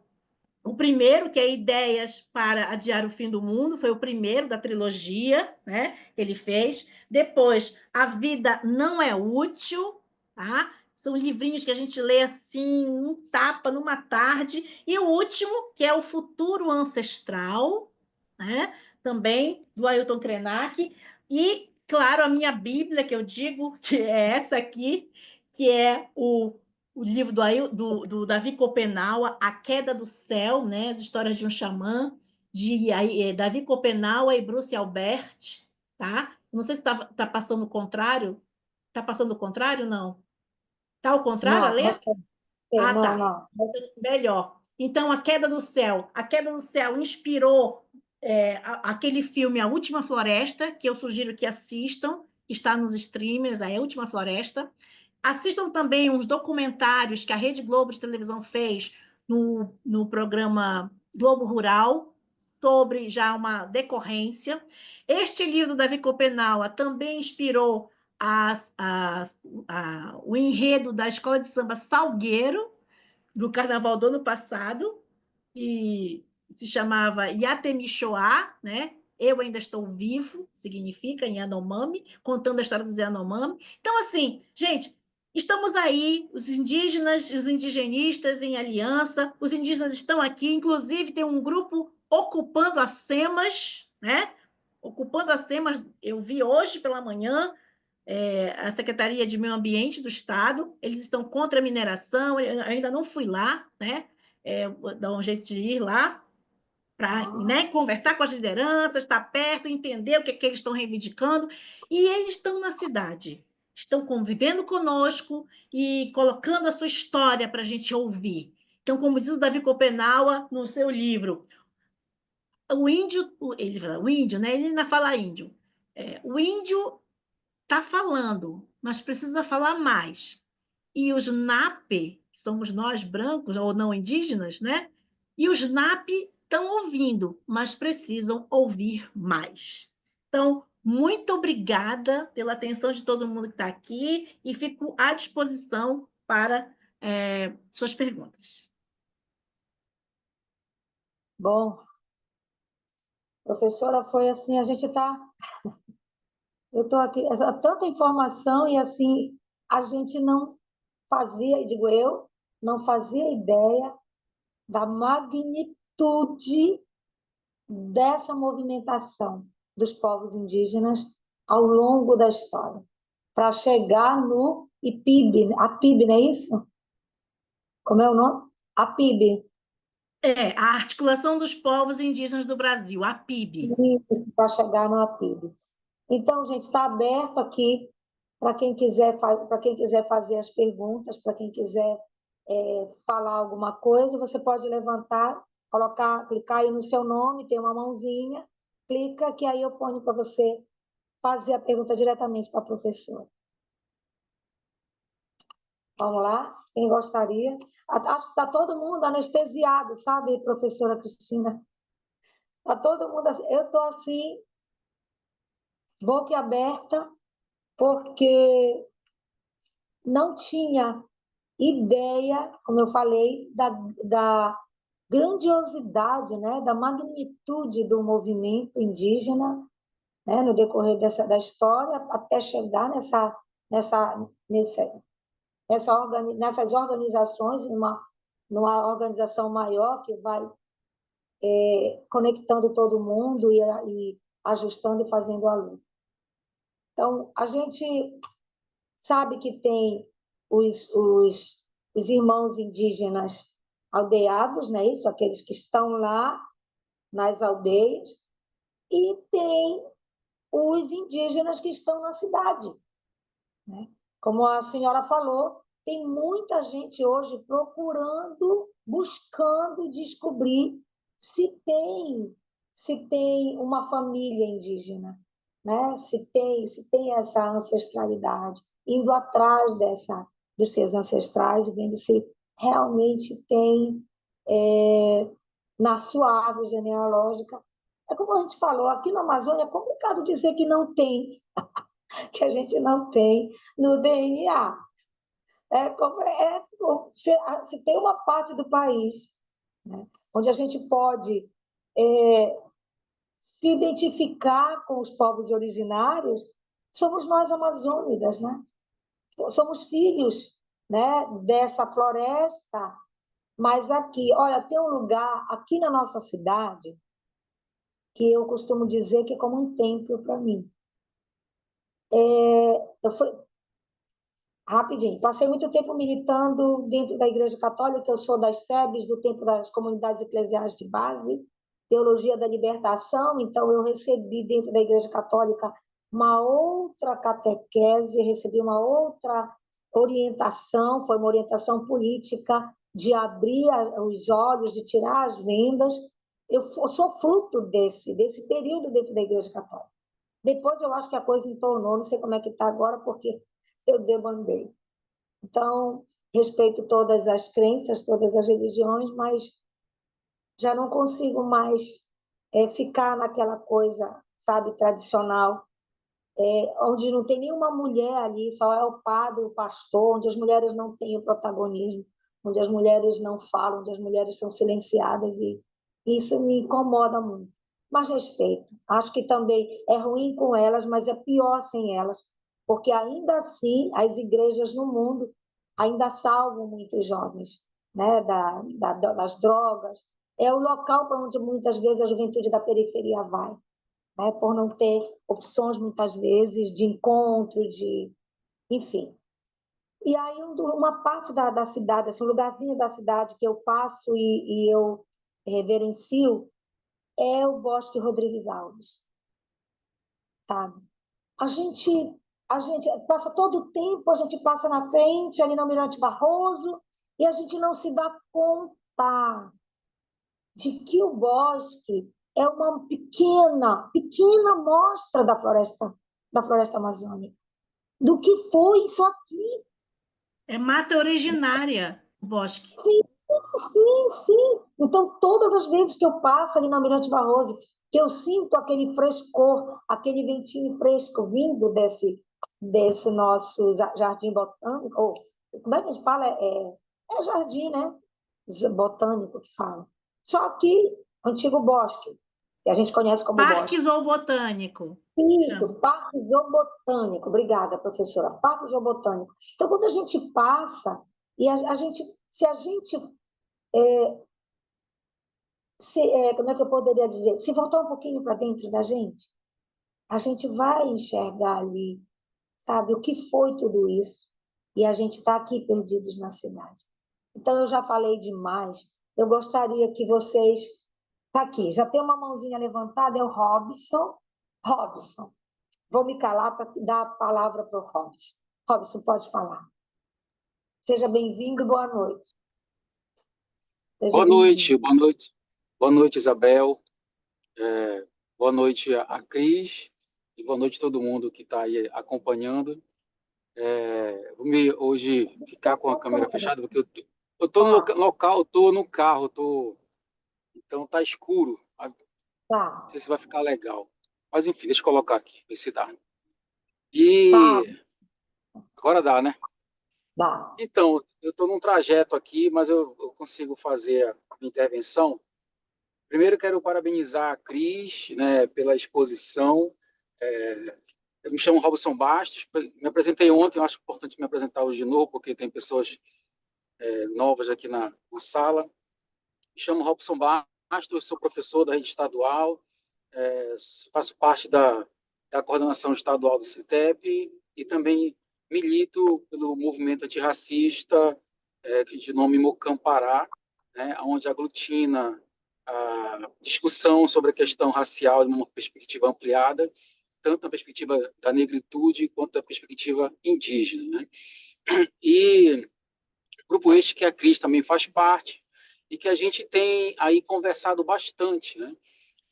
primeiro, que é Ideias para Adiar o Fim do Mundo, foi o primeiro da trilogia, né, que ele fez. Depois, A Vida Não é Útil, tá? São livrinhos que a gente lê assim, um tapa numa tarde. E o último, que é O Futuro Ancestral, né? Também do Ailton Krenak. E, claro, a minha Bíblia, que eu digo, que é essa aqui, que é o livro do Davi Copenaua, A Queda do Céu, né? As histórias de um xamã, de Davi Copenaua e Bruce Albert, tá? Não sei se está passando o contrário. Está passando o contrário, não? Está ao contrário a Não, letra? Ah, não, tá. não. Melhor. Então, A Queda do Céu. A Queda do Céu inspirou aquele filme A Última Floresta, que eu sugiro que assistam, que está nos streamers, A Última Floresta. Assistam também uns documentários que a Rede Globo de televisão fez no programa Globo Rural, sobre já uma decorrência. Este livro do Davi Copenaua também inspirou o enredo da Escola de Samba Salgueiro, do Carnaval do ano passado, que se chamava Yatemixoá, né? Eu ainda estou vivo, significa em Yanomami, contando a história dos Yanomami. Então, assim, gente, estamos aí, os indígenas, os indigenistas em aliança, os indígenas estão aqui, inclusive tem um grupo ocupando as SEMAS, né? Ocupando as SEMAS, eu vi hoje pela manhã, a Secretaria de Meio Ambiente do Estado, eles estão contra a mineração, eu ainda não fui lá, né? Vou dar um jeito de ir lá para, né, conversar com as lideranças, estar perto, entender o que, que eles estão reivindicando, e eles estão na cidade, estão convivendo conosco e colocando a sua história para a gente ouvir. Então, como diz o Davi Copenaua no seu livro, o índio, ele fala, o índio, né? Ele ainda fala índio. O índio está falando, mas precisa falar mais. E os NAP, que somos nós brancos ou não indígenas, né? E os NAP estão ouvindo, mas precisam ouvir mais. Então, muito obrigada pela atenção de todo mundo que está aqui e fico à disposição para suas perguntas. Bom, professora, foi assim, a gente está... Eu estou aqui, tanta informação e assim, a gente não fazia, digo eu, não fazia ideia da magnitude dessa movimentação dos povos indígenas ao longo da história, para chegar no IPIB, a PIB, não é isso? Como é o nome? A PIB. A Articulação dos Povos Indígenas do Brasil, a PIB. Para chegar no APIB. Então, gente, está aberto aqui para quem quiser fazer as perguntas, para quem quiser falar alguma coisa, você pode levantar, clicar aí no seu nome, tem uma mãozinha, clica que aí eu ponho para você fazer a pergunta diretamente para a professora. Vamos lá? Quem gostaria? Acho que está todo mundo anestesiado, sabe, professora Cristina? Está todo mundo assim. Eu estou assim, boca aberta, porque não tinha ideia, como eu falei, da grandiosidade, né, da magnitude do movimento indígena, né, no decorrer da história, até chegar nessas organizações, numa organização maior que vai conectando todo mundo e ajustando e fazendo a luta. Então, a gente sabe que tem os irmãos indígenas aldeados, né? Isso, aqueles que estão lá nas aldeias, e tem os indígenas que estão na cidade, né? Como a senhora falou, tem muita gente hoje procurando, buscando descobrir se tem uma família indígena, né? Se tem essa ancestralidade, indo atrás dos seus ancestrais e vendo se realmente tem na sua árvore genealógica. É como a gente falou, aqui na Amazônia é complicado dizer que não tem, que a gente não tem no DNA. Se tem uma parte do país, né, onde a gente pode se identificar com os povos originários, somos nós amazônicas, né? Somos filhos, né, dessa floresta. Mas aqui, olha, tem um lugar aqui na nossa cidade que eu costumo dizer que é como um templo para mim. Rapidinho, passei muito tempo militando dentro da Igreja Católica, eu sou das SEBs, do tempo das comunidades eclesiais de base, Teologia da Libertação, então eu recebi dentro da Igreja Católica uma outra catequese, recebi uma outra orientação, foi uma orientação política de abrir os olhos, de tirar as vendas. Eu sou fruto desse período dentro da Igreja Católica. Depois eu acho que a coisa entornou, não sei como é que está agora, porque eu demandei. Então, respeito todas as crenças, todas as religiões, mas já não consigo mais ficar naquela coisa, sabe, tradicional. onde não tem nenhuma mulher ali, só é o padre, o pastor, onde as mulheres não têm o protagonismo, onde as mulheres não falam, onde as mulheres são silenciadas, e isso me incomoda muito. Mas respeito. Acho que também é ruim com elas, mas é pior sem elas, porque ainda assim as igrejas no mundo ainda salvam muitos jovens, né, das drogas. É o local para onde muitas vezes a juventude da periferia vai, né, por não ter opções muitas vezes de encontro, enfim. E aí uma parte da cidade, assim, um lugarzinho da cidade que eu passo e eu reverencio é o Bosque Rodrigues Alves, sabe? A gente, a gente passa todo o tempo, a gente passa na frente, ali no Almirante Barroso, e a gente não se dá conta de que o bosque é uma pequena amostra da floresta amazônica, do que foi isso aqui. É mata originária, o bosque. Sim, sim, sim. Então, todas as vezes que eu passo ali no Almirante Barroso, que eu sinto aquele frescor, aquele ventinho fresco vindo desse nosso jardim botânico, ou como é que a gente fala? É jardim, né? Botânico que fala. Só que antigo bosque, que a gente conhece como Parque bosque. zoobotânico. Chama. Isso, Parque Zoobotânico. Obrigada, professora. Parque Zoobotânico. Então, quando a gente passa, e a gente, se a gente como é que eu poderia dizer? Se voltar um pouquinho para dentro da gente, a gente vai enxergar ali, sabe, o que foi tudo isso. E a gente está aqui perdidos na cidade. Então, eu já falei demais. Eu gostaria que vocês. Está aqui, já tem uma mãozinha levantada, é o Robson. Robson, vou me calar para dar a palavra para o Robson. Robson, pode falar. Seja bem-vindo, boa noite. Seja Boa bem-vindo. noite, boa noite. Boa noite, Isabel. Boa noite a Cris. E boa noite a todo mundo que está aí acompanhando. Hoje ficar com a câmera fechada, porque eu tô no Ó, local, eu tô no carro, então tá escuro. Não tá, sei se vai ficar legal. Mas enfim, deixa eu colocar aqui, ver se dá. tá, E agora dá, né? dá. Então, eu estou num trajeto aqui, mas eu consigo fazer a minha intervenção. Primeiro, quero parabenizar a Cris, né, pela exposição. Eu me chamo Robson Bastos, me apresentei ontem, eu acho importante me apresentar hoje de novo, porque tem pessoas novas aqui na sala. Me chamo Robson Bastos, sou professor da rede estadual, é, faço parte da coordenação estadual do CITEP e também milito pelo movimento antirracista, de nome Mocam Pará, né, onde aglutina a discussão sobre a questão racial de uma perspectiva ampliada, tanto na perspectiva da negritude quanto da perspectiva indígena, né? E grupo este que a Cris também faz parte e que a gente tem aí conversado bastante, né?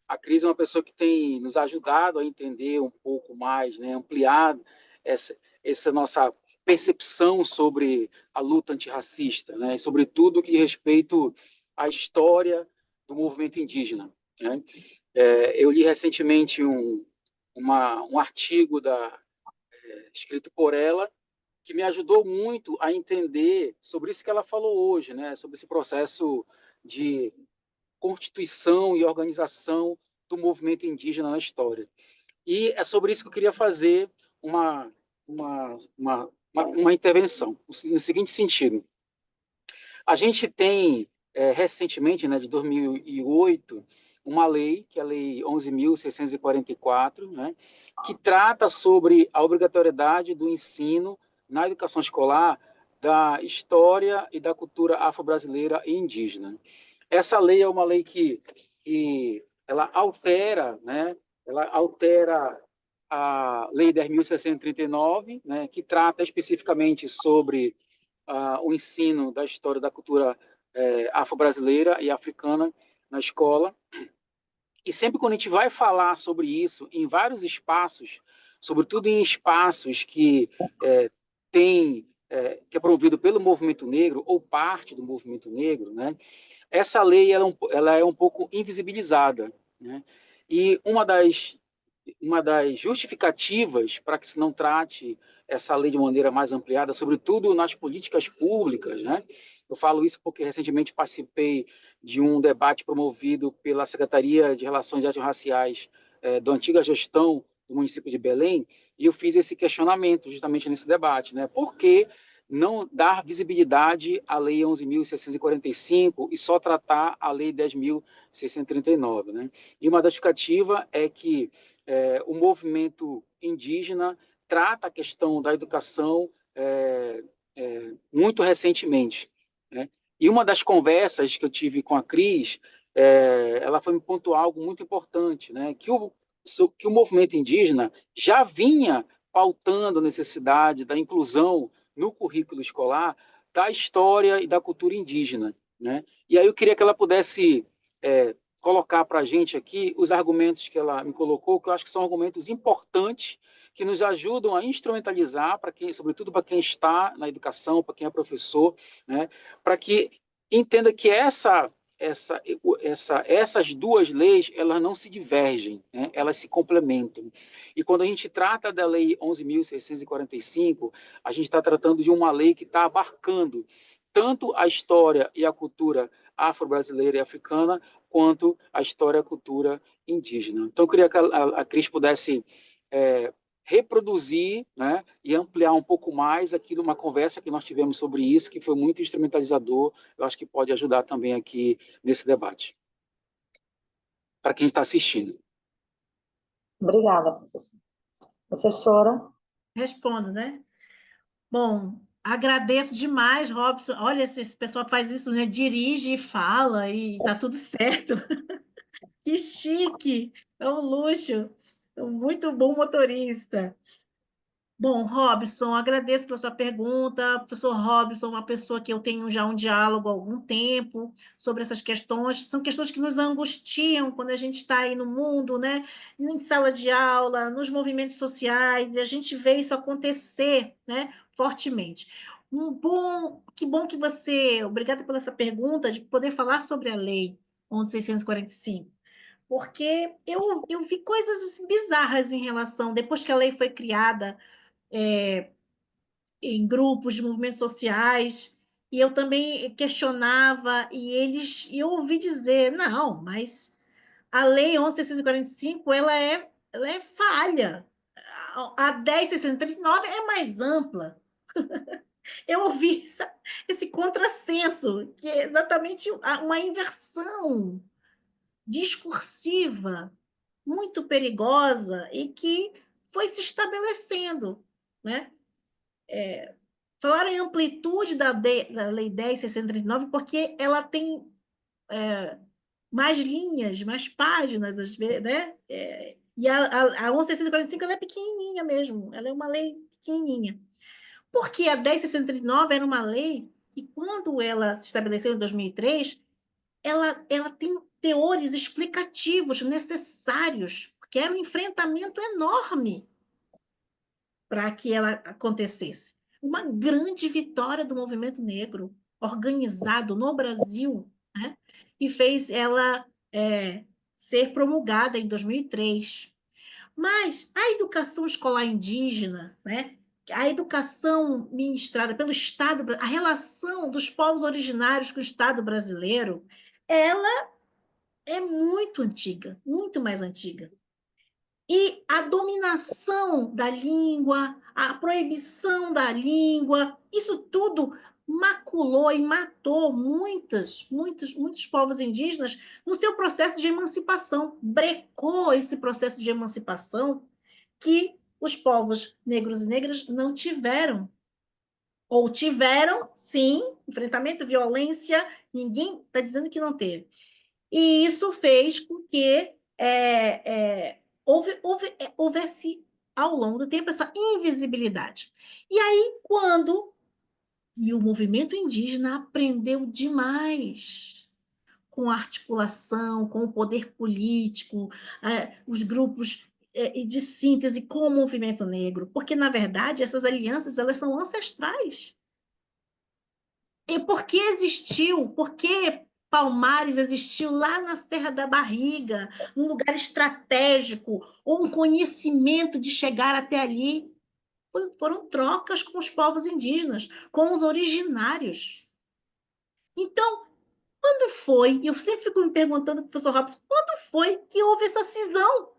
A Cris é uma pessoa que tem nos ajudado a entender um pouco mais, né, ampliar essa nossa percepção sobre a luta antirracista, né, sobre tudo que diz respeito à história do movimento indígena, né? Eu li recentemente um artigo escrito por ela, que me ajudou muito a entender sobre isso que ela falou hoje, né, sobre esse processo de constituição e organização do movimento indígena na história. E é sobre isso que eu queria fazer uma, uma intervenção, no seguinte sentido. A gente tem, recentemente, né, de 2008, uma lei, que é a Lei 11.644, né, que trata sobre a obrigatoriedade do ensino na educação escolar da história e da cultura afro-brasileira e indígena. Essa lei é uma lei que ela altera, né, ela altera a Lei 10.639, né, que trata especificamente sobre o ensino da história da cultura afro-brasileira e africana na escola. E sempre quando a gente vai falar sobre isso em vários espaços, sobretudo em espaços que que é promovido pelo movimento negro ou parte do movimento negro, né? Essa lei ela é um pouco invisibilizada, né? E uma das justificativas para que se não trate essa lei de maneira mais ampliada, sobretudo nas políticas públicas, né? Eu falo isso porque recentemente participei de um debate promovido pela Secretaria de Relações Étnico-Raciais da antiga gestão do município de Belém, e eu fiz esse questionamento justamente nesse debate, né? Por que não dar visibilidade à Lei 11.645 e só tratar a Lei 10.639, né? E uma justificativa é que o movimento indígena trata a questão da educação muito recentemente, né? E uma das conversas que eu tive com a Cris, ela foi me pontuar algo muito importante, né? Que o movimento indígena já vinha pautando a necessidade da inclusão no currículo escolar da história e da cultura indígena, né? E aí eu queria que ela pudesse colocar para a gente aqui os argumentos que ela me colocou, que eu acho que são argumentos importantes, que nos ajudam a instrumentalizar, sobretudo para quem está na educação, para quem é professor, né? Para que entenda que essas duas leis, elas não se divergem, né? Elas se complementam. E quando a gente trata da Lei 11.645, a gente está tratando de uma lei que está abarcando tanto a história e a cultura afro-brasileira e africana, quanto a história e a cultura indígena. Então, eu queria que a Cris pudesse reproduzir, né, e ampliar um pouco mais aqui de uma conversa que nós tivemos sobre isso, que foi muito instrumentalizador. Eu acho que pode ajudar também aqui nesse debate, para quem está assistindo. Obrigada, professora. Professora? Respondo, né? Bom, agradeço demais, Robson. Olha, esse pessoal faz isso, né? Dirige e fala e tá tudo certo. Que chique! É um luxo. É um muito bom motorista. Bom, Robson, agradeço pela sua pergunta. Professor Robson, uma pessoa que eu tenho já um diálogo há algum tempo sobre essas questões. São questões que nos angustiam quando a gente está aí no mundo, né? Em sala de aula, nos movimentos sociais, e a gente vê isso acontecer, né? Fortemente. Que bom que você, obrigada pela essa pergunta, de poder falar sobre a lei 11.645. Porque eu vi coisas assim, bizarras em relação, depois que a lei foi criada, em grupos de movimentos sociais, e eu também questionava, e eu ouvi dizer, não, mas a Lei 11.645, ela é falha, a 10.639 é mais ampla. Eu ouvi esse contrassenso, que é exatamente uma inversão discursiva muito perigosa e que foi se estabelecendo, né? Falaram em amplitude da Lei 10.639 porque ela tem mais linhas, mais páginas, às vezes, né? E a 11.645 ela é pequenininha mesmo, ela é uma lei pequenininha. Porque a 10.639 era uma lei que, quando ela se estabeleceu em 2003, ela tem teores explicativos necessários, porque era um enfrentamento enorme para que ela acontecesse. Uma grande vitória do movimento negro, organizado no Brasil, né? E fez ela ser promulgada em 2003. Mas a educação escolar indígena, né? A educação ministrada pelo Estado, a relação dos povos originários com o Estado brasileiro, ela é muito antiga, muito mais antiga. E a dominação da língua, a proibição da língua, isso tudo maculou e matou muitos povos indígenas no seu processo de emancipação, brecou esse processo de emancipação que os povos negros e negras não tiveram. Ou tiveram, sim, enfrentamento, violência, ninguém está dizendo que não teve. E isso fez com que houvesse, ao longo do tempo, essa invisibilidade. E aí, e o movimento indígena aprendeu demais com a articulação, com o poder político, os grupos de síntese com o movimento negro, porque, na verdade, essas alianças elas são ancestrais. E por que existiu? Por que Palmares existiu lá na Serra da Barriga, num lugar estratégico, ou um conhecimento de chegar até ali. Foram trocas com os povos indígenas, com os originários. Então, quando foi, eu sempre fico me perguntando, professor Robson, quando foi que houve essa cisão?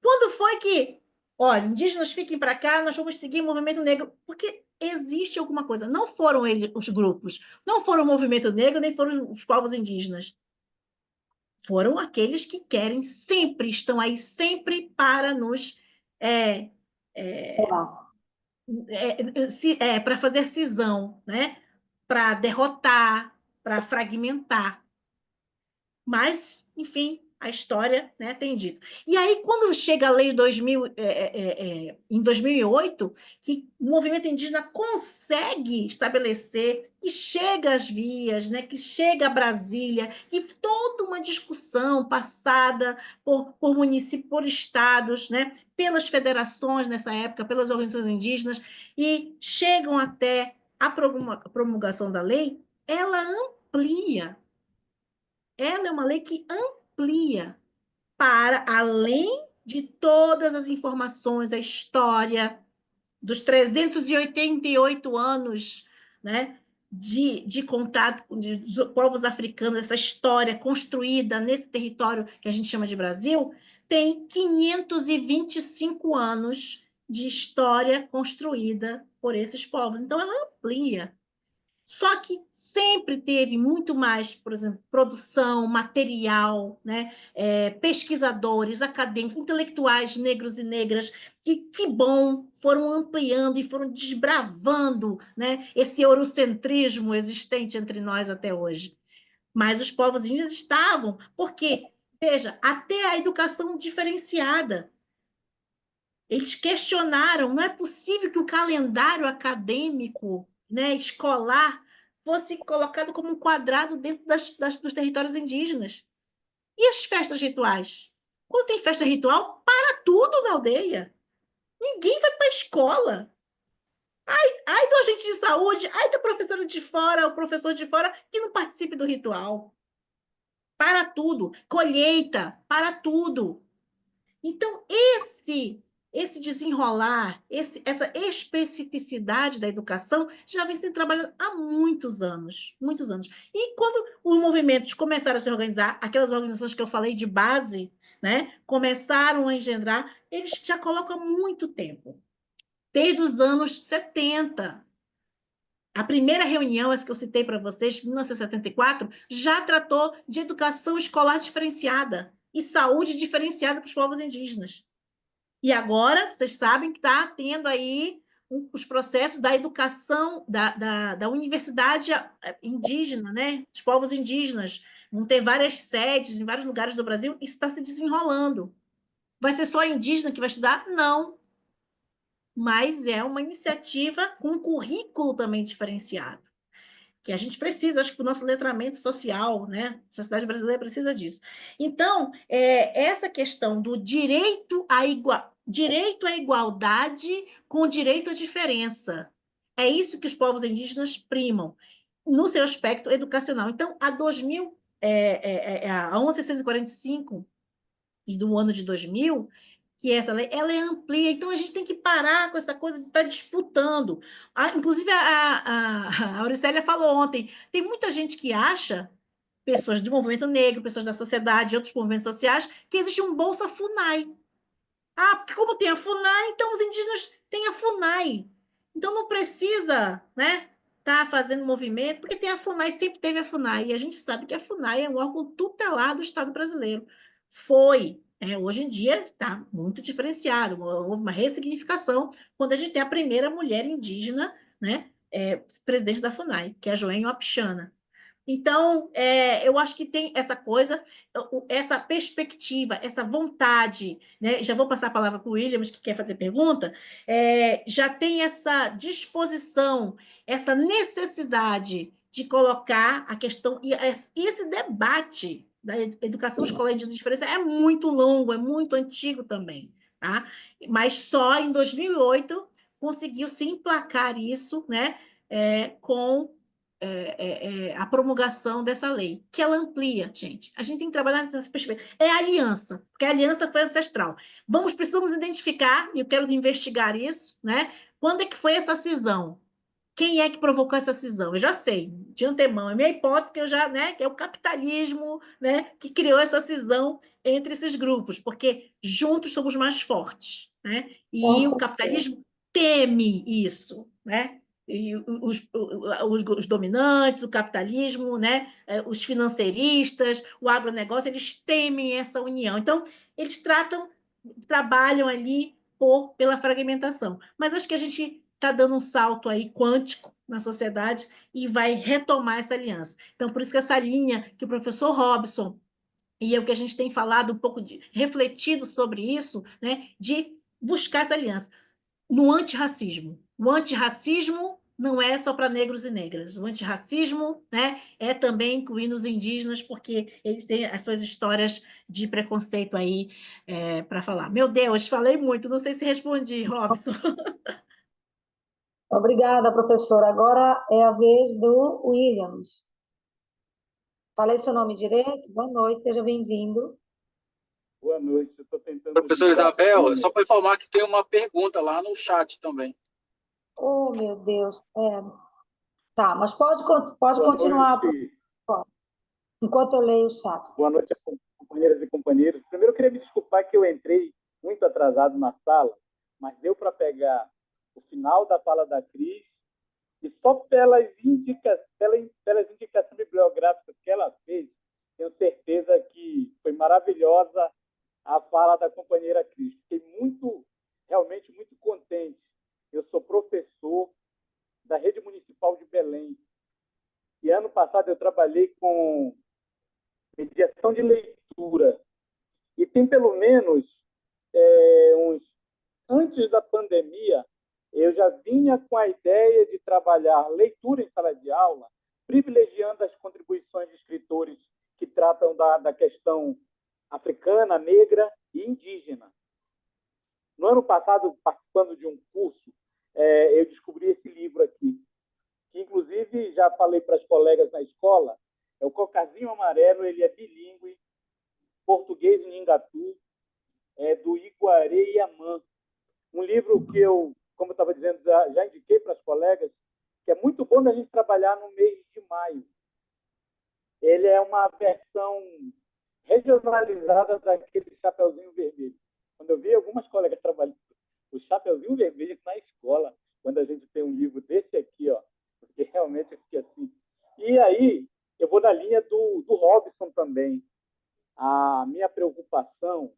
Quando foi que, olha, indígenas fiquem para cá, nós vamos seguir o movimento negro? Porque existe alguma coisa. Não foram eles, os grupos, não foram o movimento negro, nem foram os povos indígenas. Foram aqueles que querem sempre, estão aí sempre para nos para fazer cisão, né? Para derrotar, para fragmentar. Mas, enfim, a história, né, tem dito. E aí, quando chega a lei 2000, em 2008, que o movimento indígena consegue estabelecer, que chega às vias, né, que chega a Brasília, que toda uma discussão passada por municípios, por estados, né, pelas federações nessa época, pelas organizações indígenas, e chegam até a promulgação da lei, ela amplia. Ela é uma lei que amplia para além de todas as informações, a história dos 388 anos, né, de contato dos povos africanos, essa história construída nesse território que a gente chama de Brasil, tem 525 anos de história construída por esses povos. Então, ela amplia. Só que sempre teve muito mais, por exemplo, produção, material, né? Pesquisadores, acadêmicos, intelectuais negros e negras, que bom, foram ampliando e foram desbravando, né? Esse eurocentrismo existente entre nós até hoje. Mas os povos indígenas estavam, porque, veja, até a educação diferenciada. Eles questionaram, não é possível que o calendário acadêmico, né, escolar, fosse colocado como um quadrado dentro dos territórios indígenas. E as festas rituais? Quando tem festa ritual, para tudo na aldeia. Ninguém vai para a escola. Ai do agente de saúde, ai da professora de fora, o professor de fora, que não participe do ritual. Para tudo. Colheita, para tudo. Então, esse desenrolar, essa especificidade da educação já vem sendo trabalhada há muitos anos, muitos anos. E quando os movimentos começaram a se organizar, aquelas organizações que eu falei de base, né, começaram a engendrar, eles já colocam há muito tempo, desde os anos 70. A primeira reunião, essa que eu citei para vocês, 1974, já tratou de educação escolar diferenciada e saúde diferenciada para os povos indígenas. E agora, vocês sabem que está tendo aí os processos da educação, da universidade indígena, né? Os povos indígenas. Vão ter várias sedes em vários lugares do Brasil, isso está se desenrolando. Vai ser só indígena que vai estudar? Não. Mas é uma iniciativa com um currículo também diferenciado, que a gente precisa, acho que o nosso letramento social, né? A sociedade brasileira precisa disso. Então, essa questão do direito à igualdade com direito à diferença, é isso que os povos indígenas primam no seu aspecto educacional. Então, a 11.645 do ano de 2000, que essa lei, ela é amplia, então a gente tem que parar com essa coisa de estar disputando. Inclusive, a Auricélia falou ontem, tem muita gente que acha, pessoas do movimento negro, pessoas da sociedade, outros movimentos sociais, que existe um Bolsa FUNAI. Porque como tem a FUNAI, então os indígenas têm a FUNAI. Então não precisa, né, tá fazendo movimento, porque tem a FUNAI, sempre teve a FUNAI, e a gente sabe que a FUNAI é um órgão tutelar do Estado brasileiro. Hoje em dia está muito diferenciado, houve uma ressignificação quando a gente tem a primeira mulher indígena, né, presidente da FUNAI, que é a Joênia Wapichana. Então, eu acho que tem essa coisa, essa perspectiva, essa vontade, né? Já vou passar a palavra para o Williams, que quer fazer pergunta, já tem essa disposição, essa necessidade de colocar a questão, e esse debate da educação escolar de diferença é muito longo, é muito antigo também, tá? Mas só em 2008 conseguiu se emplacar isso, né? Com a promulgação dessa lei, que ela amplia, gente. A gente tem que trabalhar nessa perspectiva. É a aliança, porque a aliança foi ancestral. Precisamos identificar, e eu quero investigar isso, né? Quando é que foi essa cisão? Quem é que provocou essa cisão? Eu já sei, de antemão, é minha hipótese que eu já, né, que é o capitalismo, né, que criou essa cisão entre esses grupos, porque juntos somos mais fortes, né? Com E o certeza. capitalismo teme isso, né? E os dominantes, o capitalismo, né? Os financeiristas, o agronegócio, eles temem essa união. Então, eles trabalham ali pela fragmentação. Mas acho que a gente está dando um salto aí quântico na sociedade e vai retomar essa aliança. Então, por isso que essa linha que o professor Robson e é o que a gente tem falado um pouco refletido sobre isso, né, de buscar essa aliança no antirracismo. O antirracismo não é só para negros e negras. O antirracismo, né, é também incluindo os indígenas, porque eles têm as suas histórias de preconceito aí para falar. Meu Deus, falei muito, não sei se respondi, Robson. Obrigada, professora. Agora é a vez do Williams. Falei seu nome direito? Boa noite, seja bem-vindo. Boa noite, eu estou tentando Professor ouvir Isabel, baixinho. só para informar que tem uma pergunta lá no chat também. Oh, meu Deus. Tá, mas pode Boa continuar noite, enquanto eu leio o chat. boa noite, companheiras e companheiros. Primeiro, eu queria me desculpar que eu entrei muito atrasado na sala, mas deu para pegar o final da fala da Cris e só pelas indicações bibliográficas que ela fez, tenho certeza que foi maravilhosa a fala da companheira Cris. Fiquei realmente muito contente. Eu sou professor da Rede Municipal de Belém. E ano passado eu trabalhei com mediação de leitura. E tem pelo menos antes da pandemia, eu já vinha com a ideia de trabalhar leitura em sala de aula, privilegiando as contribuições de escritores que tratam da questão africana, negra e indígena. No ano passado, participando de um curso, eu descobri esse livro aqui, que inclusive já falei para as colegas na escola, é o Cocarzinho Amarelo, ele é bilíngue, português e Nhingatu, é do Iguaré Yaman. Um livro que eu, como eu estava dizendo, já indiquei para as colegas, que é muito bom da gente trabalhar no mês de maio. Ele é uma versão regionalizada daquele Chapeuzinho Vermelho. Quando eu vi algumas colegas trabalhando o Chapeuzinho Vermelho na escola, quando a gente tem um livro desse aqui, ó, porque realmente eu fiquei assim. E aí, eu vou na linha do Robson também. A minha preocupação,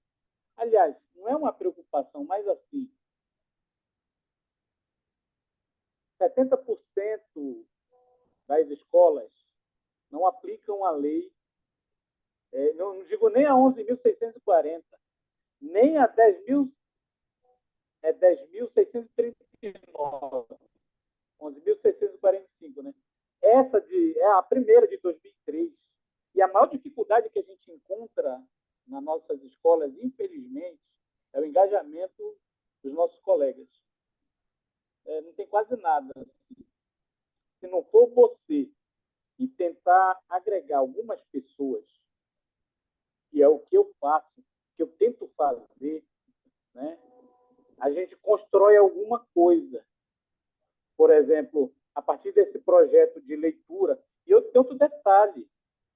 aliás, não é uma preocupação, mas assim, 70% das escolas não aplicam a lei, não digo nem a 11.640, nem a 10.639, 11.645, né? Essa é a primeira de 2003. E a maior dificuldade que a gente encontra nas nossas escolas, infelizmente, é o engajamento dos nossos colegas. Não tem quase nada. Se não for você e tentar agregar algumas pessoas, que é o que eu faço, que eu tento fazer, né? A gente constrói alguma coisa. Por exemplo, a partir desse projeto de leitura, e eu tenho outro detalhe.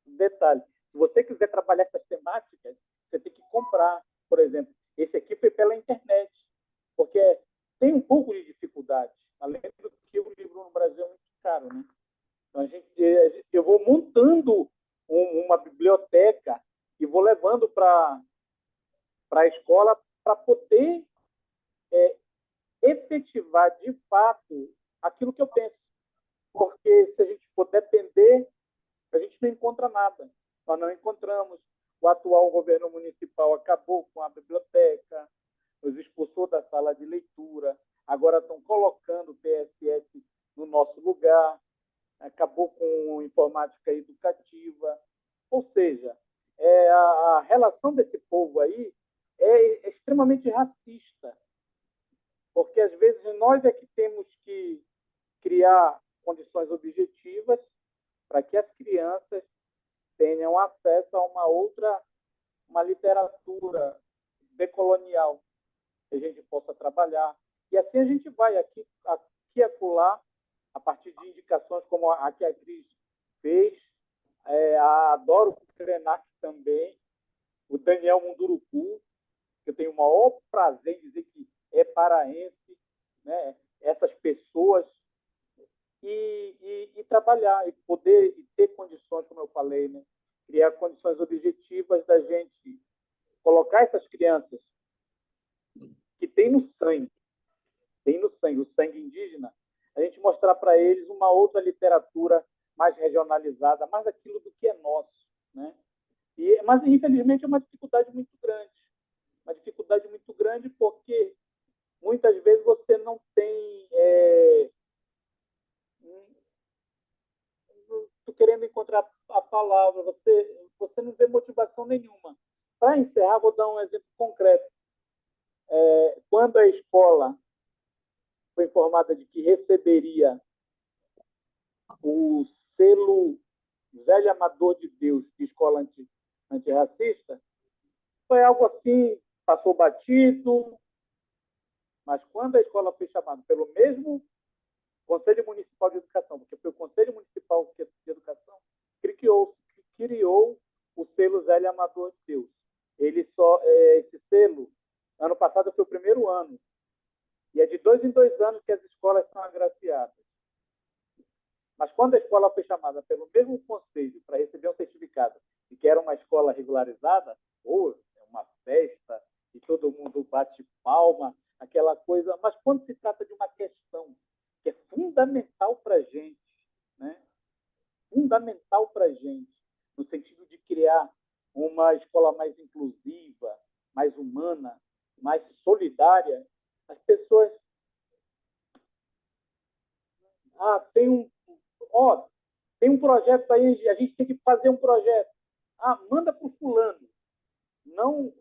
Se você quiser trabalhar essas temáticas, você tem que comprar. Por exemplo, esse aqui foi pela internet, porque tem um pouco de dificuldade, além do que o livro no Brasil é muito caro, né? Então, eu vou montando uma biblioteca e vou levando para a escola para poder efetivar, de fato, aquilo que eu penso. Porque se a gente for depender, a gente não encontra nada. Nós não encontramos. O atual governo municipal acabou com a biblioteca, nos expulsou da sala de leitura, agora estão colocando o PSS no nosso lugar, acabou com informática educativa. Ou seja, a relação desse povo aí é extremamente racista, porque às vezes nós é que temos que criar condições objetivas para que as crianças tenham acesso a uma literatura decolonial que a gente possa trabalhar. E assim a gente vai aqui e acolá, a partir de indicações como a que a Cris fez, a Doro Krenak também, o Daniel Munduruku, que eu tenho o maior prazer em dizer que é paraense, né? Essas pessoas, e trabalhar, e poder e ter condições, como eu falei, né? Criar condições objetivas da gente colocar essas crianças que tem no sangue, o sangue indígena, a gente mostrar para eles uma outra literatura mais regionalizada, mais aquilo do que é nosso, né? Mas, infelizmente, é uma dificuldade muito grande, porque muitas vezes você não tem... Estou querendo encontrar a palavra, você não vê motivação nenhuma. Para encerrar, vou dar um exemplo concreto. Quando a escola foi informada de que receberia o selo Velho Amador de Deus de escola antirracista, foi algo assim, passou batido, mas quando a escola foi chamada pelo mesmo Conselho Municipal de Educação, porque foi o Conselho Municipal de Educação que criou o selo Velho Amador de Deus. Esse selo, ano passado foi o primeiro ano, e é de 2 em 2 anos que as escolas são agraciadas. Mas quando a escola foi chamada pelo mesmo conselho para receber um certificado de que era uma escola regularizada, é uma festa, e todo mundo bate palma, aquela coisa. Mas quando se trata de uma questão que é fundamental para a gente, né? Fundamental para a gente, no sentido de criar uma escola mais inclusiva, mais humana, mais solidária, as pessoas... tem um projeto aí, a gente tem que fazer um projeto. Manda para o fulano. Não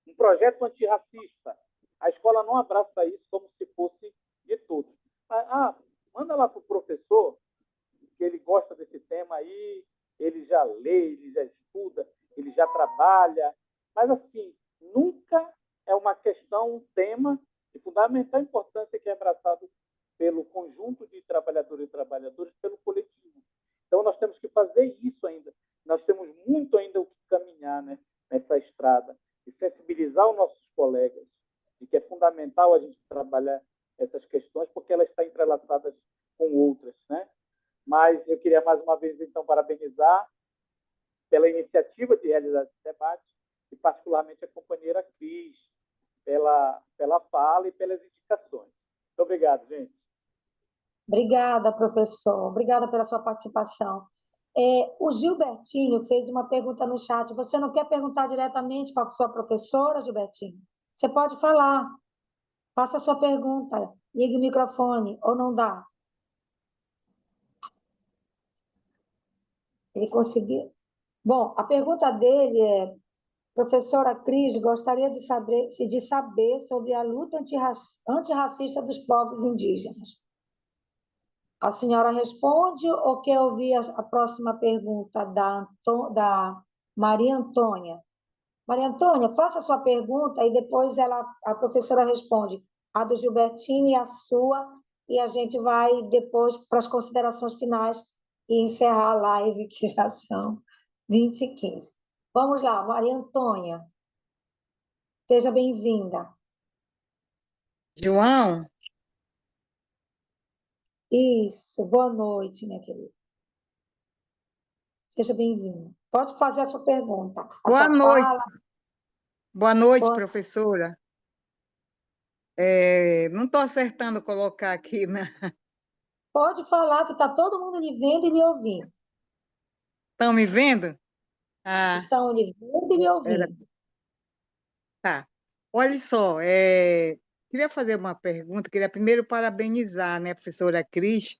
um projeto antirracista. A escola não abraça isso como se fosse de todos. Manda lá para o professor, que ele gosta desse tema aí, ele já lê, ele já estuda, ele já trabalha. Mas, assim, nunca é uma questão, um tema de fundamental importância que é abraçado pelo conjunto de trabalhadores e trabalhadoras, pelo coletivo. Então, nós temos que fazer isso ainda. Nós temos muito ainda o que caminhar, né, nessa estrada, e sensibilizar os nossos colegas de que é fundamental a gente trabalhar essas questões, porque elas estão entrelaçadas com outras, né? Mas eu queria, mais uma vez, então, parabenizar pela iniciativa de realizar esse debate, e particularmente a companheira Cris, pela fala e pelas indicações. Muito obrigado, gente. Obrigada, professor. Obrigada pela sua participação. O Gilbertinho fez uma pergunta no chat. Você não quer perguntar diretamente para a sua professora, Gilbertinho? Você pode falar. Faça a sua pergunta. Ligue o microfone, ou não dá? Ele conseguiu. Bom, a pergunta dele é: professora Cris, gostaria de saber sobre a luta antirracista dos povos indígenas. A senhora responde ou quer ouvir a próxima pergunta da Maria Antônia? Maria Antônia, faça a sua pergunta e depois a professora responde a do Gilbertinho e a sua, e a gente vai depois para as considerações finais e encerrar a live, que já são 20h15. Vamos lá, Maria Antônia. Seja bem-vinda. João, Isso, boa noite, minha querida. Seja bem-vinda. Pode fazer a sua pergunta. boa noite. Fala. Boa noite, Boa... professora. Não estou acertando colocar aqui, né? Pode falar, que está todo mundo lhe vendo e lhe ouvindo. Estão me vendo? Estão lhe vendo e lhe ouvindo. Tá. Olha só, queria fazer uma pergunta, queria primeiro parabenizar, né, a professora Cris.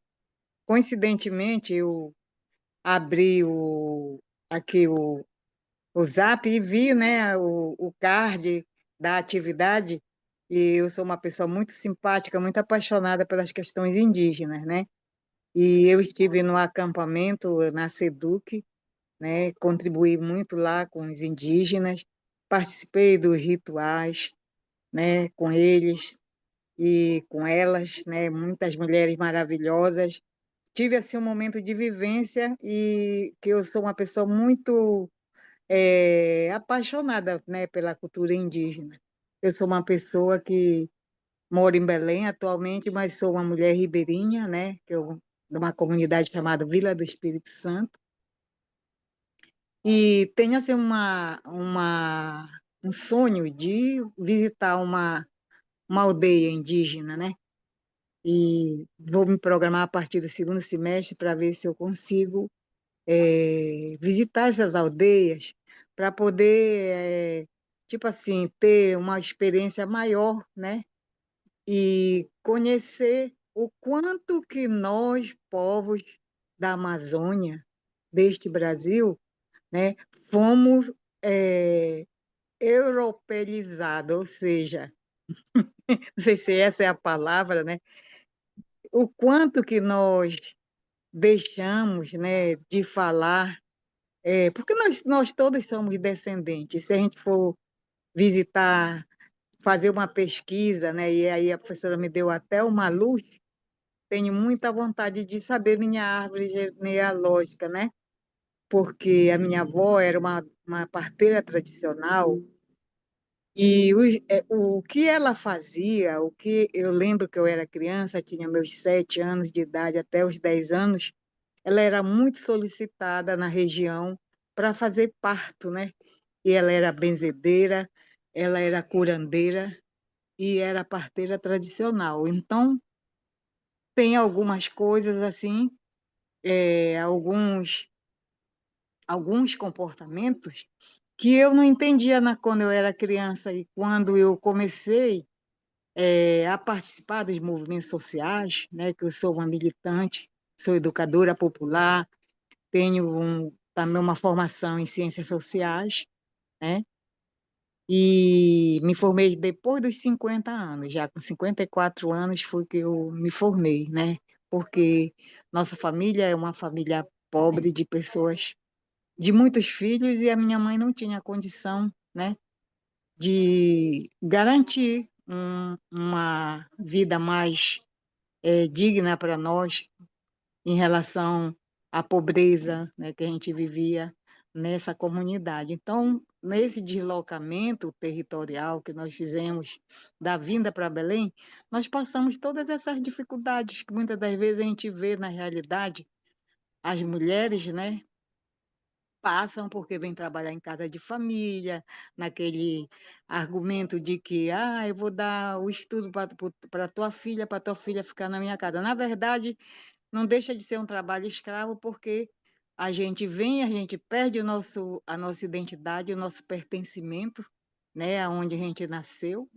Coincidentemente, eu abri aqui o Zap e vi, né, o card da atividade, e eu sou uma pessoa muito simpática, muito apaixonada pelas questões indígenas, né? E eu estive no acampamento na SEDUC, né? Contribuí muito lá com os indígenas, participei dos rituais, né? Com eles e com elas, né? Muitas mulheres maravilhosas. Tive assim um momento de vivência e que eu sou uma pessoa muito apaixonada, né? Pela cultura indígena. Eu sou uma pessoa que moro em Belém atualmente, mas sou uma mulher ribeirinha, né? De uma comunidade chamada Vila do Espírito Santo. E tenho assim um sonho de visitar uma aldeia indígena, né? E vou me programar a partir do segundo semestre para ver se eu consigo visitar essas aldeias para poder, tipo assim, ter uma experiência maior, né? E conhecer o quanto que nós, povos da Amazônia, deste Brasil, né, fomos europeizados, ou seja, não sei se essa é a palavra, né? O quanto que nós deixamos, né, de falar, porque nós todos somos descendentes. Se a gente for visitar, fazer uma pesquisa, né, e aí a professora me deu até uma luz, tenho muita vontade de saber minha árvore genealógica, né? Porque a minha avó era uma parteira tradicional e o que ela fazia, o que eu lembro que eu era criança, tinha meus 7 anos de idade até os 10 anos, ela era muito solicitada na região para fazer parto, né? E ela era benzedeira, ela era curandeira e era parteira tradicional. Então, tem algumas coisas assim, alguns comportamentos que eu não entendia quando eu era criança e quando eu comecei a participar dos movimentos sociais, né, que eu sou uma militante, sou educadora popular, tenho também uma formação em ciências sociais, né, e me formei depois dos 50 anos, já com 54 anos foi que eu me formei, né, porque nossa família é uma família pobre de pessoas de muitos filhos e a minha mãe não tinha condição, né, de garantir uma vida mais digna para nós em relação à pobreza, né, que a gente vivia nessa comunidade. Então, nesse deslocamento territorial que nós fizemos da vinda para Belém, nós passamos todas essas dificuldades que muitas das vezes a gente vê na realidade as mulheres, né, passam porque vêm trabalhar em casa de família, naquele argumento de que eu vou dar o estudo para tua filha ficar na minha casa. Na verdade, não deixa de ser um trabalho escravo, porque a gente vem, a gente perde a nossa identidade, o nosso pertencimento, né, aonde a gente nasceu,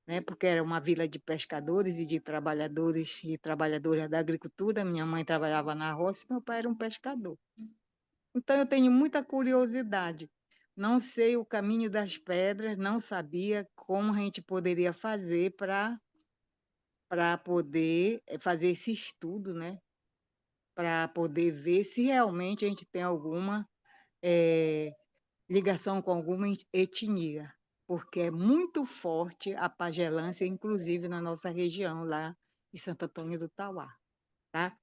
né, porque era uma vila de pescadores e de trabalhadores e trabalhadoras da agricultura. Minha mãe trabalhava na roça e meu pai era um pescador. Então, eu tenho muita curiosidade. Não sei o caminho das pedras, não sabia como a gente poderia fazer para poder fazer esse estudo, né? Para poder ver se realmente a gente tem alguma ligação com alguma etnia, porque é muito forte a pagelância, inclusive na nossa região, lá em Santo Antônio do Tauá, tá?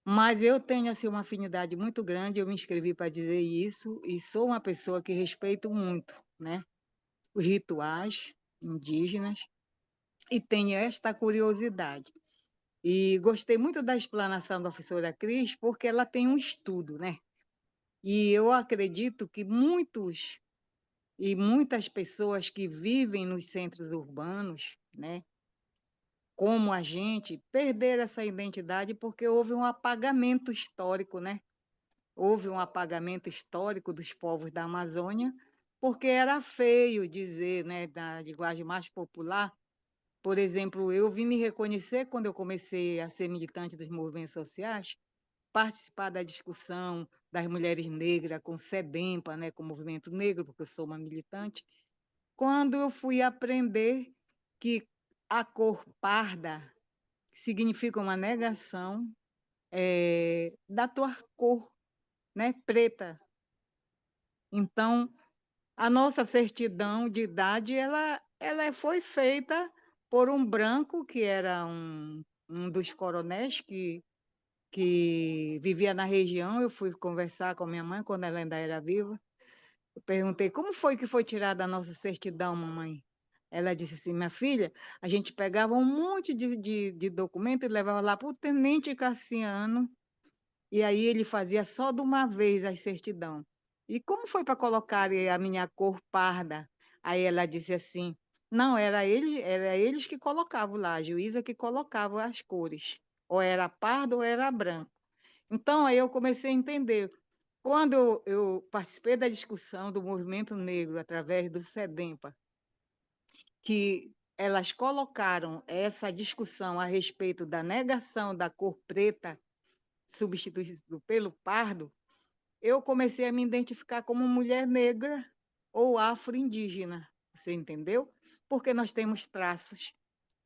Mas eu tenho assim uma afinidade muito grande, eu me inscrevi para dizer isso e sou uma pessoa que respeito muito, né, os rituais indígenas e tenho esta curiosidade. E gostei muito da explanação da professora Cris, porque ela tem um estudo, né? E eu acredito que muitas pessoas que vivem nos centros urbanos, né, como a gente, perderam essa identidade porque houve um apagamento histórico, né? Houve um apagamento histórico dos povos da Amazônia, porque era feio dizer, né, na linguagem mais popular. Por exemplo, eu vim me reconhecer quando eu comecei a ser militante dos movimentos sociais, participar da discussão das mulheres negras com o SEDEMPA, né, com o movimento negro, porque eu sou uma militante, quando eu fui aprender que a cor parda significa uma negação, da tua cor, né, preta. Então, a nossa certidão de idade, ela foi feita por um branco, que era um dos coronéis que vivia na região. Eu fui conversar com a minha mãe quando ela ainda era viva. Eu perguntei, como foi que foi tirada a nossa certidão, mamãe? Ela disse assim, minha filha, a gente pegava um monte de documento e levava lá para o tenente Cassiano, e aí ele fazia só de uma vez a certidão. E como foi para colocar a minha cor parda? Aí ela disse assim, não, era eles que colocavam lá, a juíza que colocava as cores. Ou era pardo ou era branco. Então, aí eu comecei a entender. Quando eu participei da discussão do movimento negro através do SEDEMPA, que elas colocaram essa discussão a respeito da negação da cor preta substituído pelo pardo, eu comecei a me identificar como mulher negra ou afro-indígena, você entendeu? Porque nós temos traços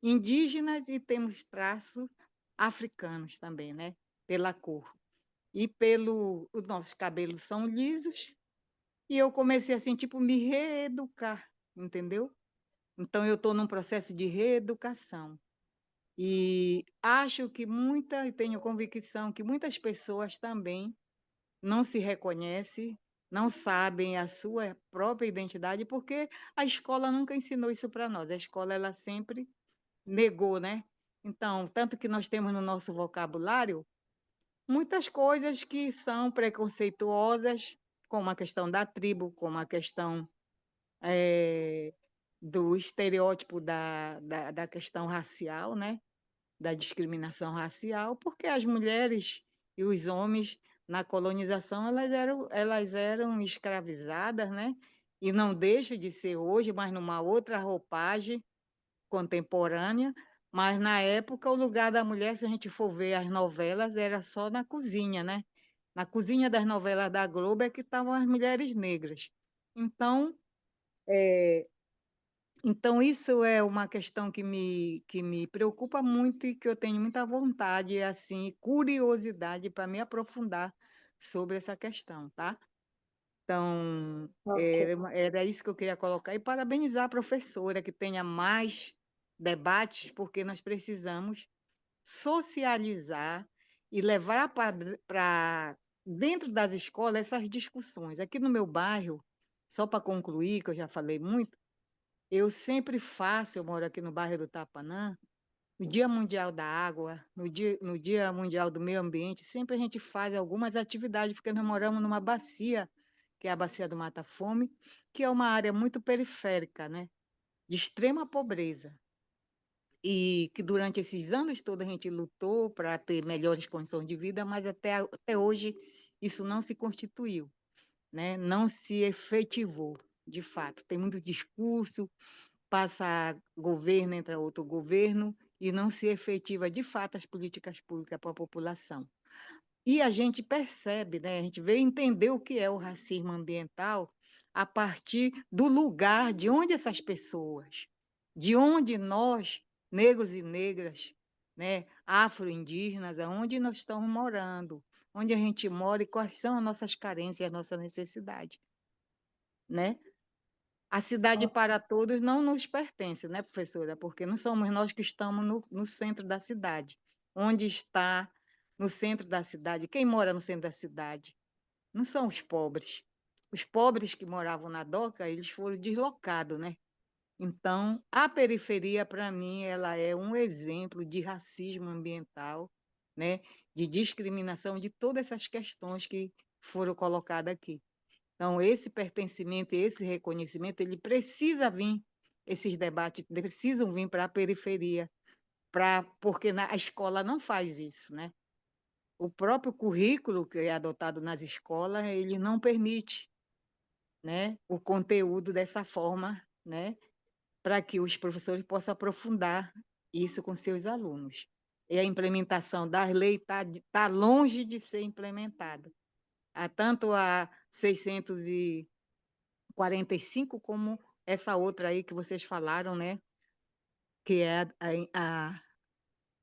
indígenas e temos traços africanos também, né? Pela cor. E os nossos cabelos são lisos, e eu comecei assim, tipo, me reeducar, entendeu? Então eu estou num processo de reeducação. E acho que e tenho convicção que muitas pessoas também não se reconhecem, não sabem a sua própria identidade, porque a escola nunca ensinou isso para nós. A escola, ela sempre negou, né? Então, tanto que nós temos no nosso vocabulário muitas coisas que são preconceituosas, como a questão da tribo, como a questão do estereótipo da questão racial, né? Da discriminação racial, porque as mulheres e os homens na colonização elas eram escravizadas, né? E não deixam de ser hoje, mas numa outra roupagem contemporânea. Mas na época o lugar da mulher, se a gente for ver as novelas, era só na cozinha, né? Na cozinha das novelas da Globo é que estavam as mulheres negras. Então, é, então, isso é uma questão que me preocupa muito e que eu tenho muita vontade, assim, curiosidade para me aprofundar sobre essa questão, tá? Então, Ok. era isso que eu queria colocar e parabenizar a professora que tenha mais debates, porque nós precisamos socializar e levar para dentro das escolas essas discussões. Aqui no meu bairro, só para concluir, que eu já falei muito, eu sempre faço, eu moro aqui no bairro do Tapanã, no Dia Mundial da Água, no Dia Mundial do Meio Ambiente, sempre a gente faz algumas atividades, porque nós moramos numa bacia, que é a Bacia do Mata Fome, que é uma área muito periférica, né, de extrema pobreza. E que durante esses anos todos a gente lutou para ter melhores condições de vida, mas até hoje isso não se constituiu, né? Não se efetivou, de fato. Tem muito discurso, passa governo, entra outro governo, e não se efetiva de fato as políticas públicas para a população. E a gente percebe, né? A gente veio entender o que é o racismo ambiental a partir do lugar de onde essas pessoas, de onde nós, negros e negras, né, afro-indígenas, aonde nós estamos morando, onde a gente mora e quais são as nossas carências e as nossas necessidades, né? A cidade para todos não nos pertence, né, professora? Porque não somos nós que estamos no centro da cidade. Onde está no centro da cidade? Quem mora no centro da cidade? Não são os pobres. Os pobres que moravam na Doca, eles foram deslocados, né? Então, a periferia, para mim, ela é um exemplo de racismo ambiental, né? De discriminação, de todas essas questões que foram colocadas aqui. Então, esse pertencimento e esse reconhecimento, ele precisa vir, esses debates precisam vir para a periferia, porque a escola não faz isso, né? O próprio currículo que é adotado nas escolas, ele não permite, né, o conteúdo dessa forma, né, para que os professores possam aprofundar isso com seus alunos. E a implementação das leis tá longe de ser implementada. Tanto a 645 como essa outra aí que vocês falaram, né? Que é a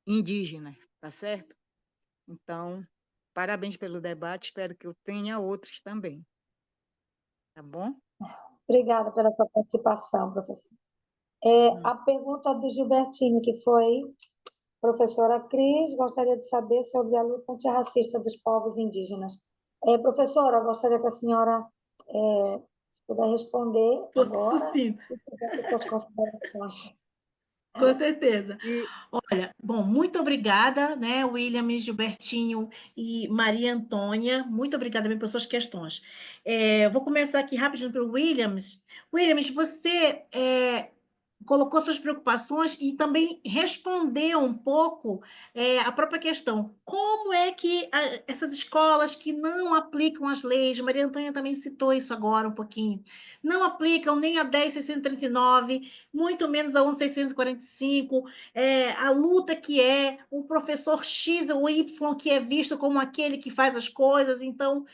indígena, tá certo? Então, parabéns pelo debate, espero que eu tenha outros também, tá bom? Obrigada pela sua participação, professor. A pergunta do Gilbertino, que foi: professora Cris, gostaria de saber sobre a luta antirracista dos povos indígenas. Professora, gostaria que a senhora puder responder agora Sim, e fizesse suas considerações. com certeza. E Olha, bom, muito obrigada, né, William, Gilbertinho e Maria Antônia, muito obrigada mesmo pelas suas questões. Vou começar aqui rapidinho pelo Williams. Williams, você colocou suas preocupações e também respondeu um pouco a própria questão. Como é que essas escolas que não aplicam as leis, Maria Antônia também citou isso agora um pouquinho, não aplicam nem a 10.639, muito menos a 11.645, a luta que é um professor X ou Y que é visto como aquele que faz as coisas, então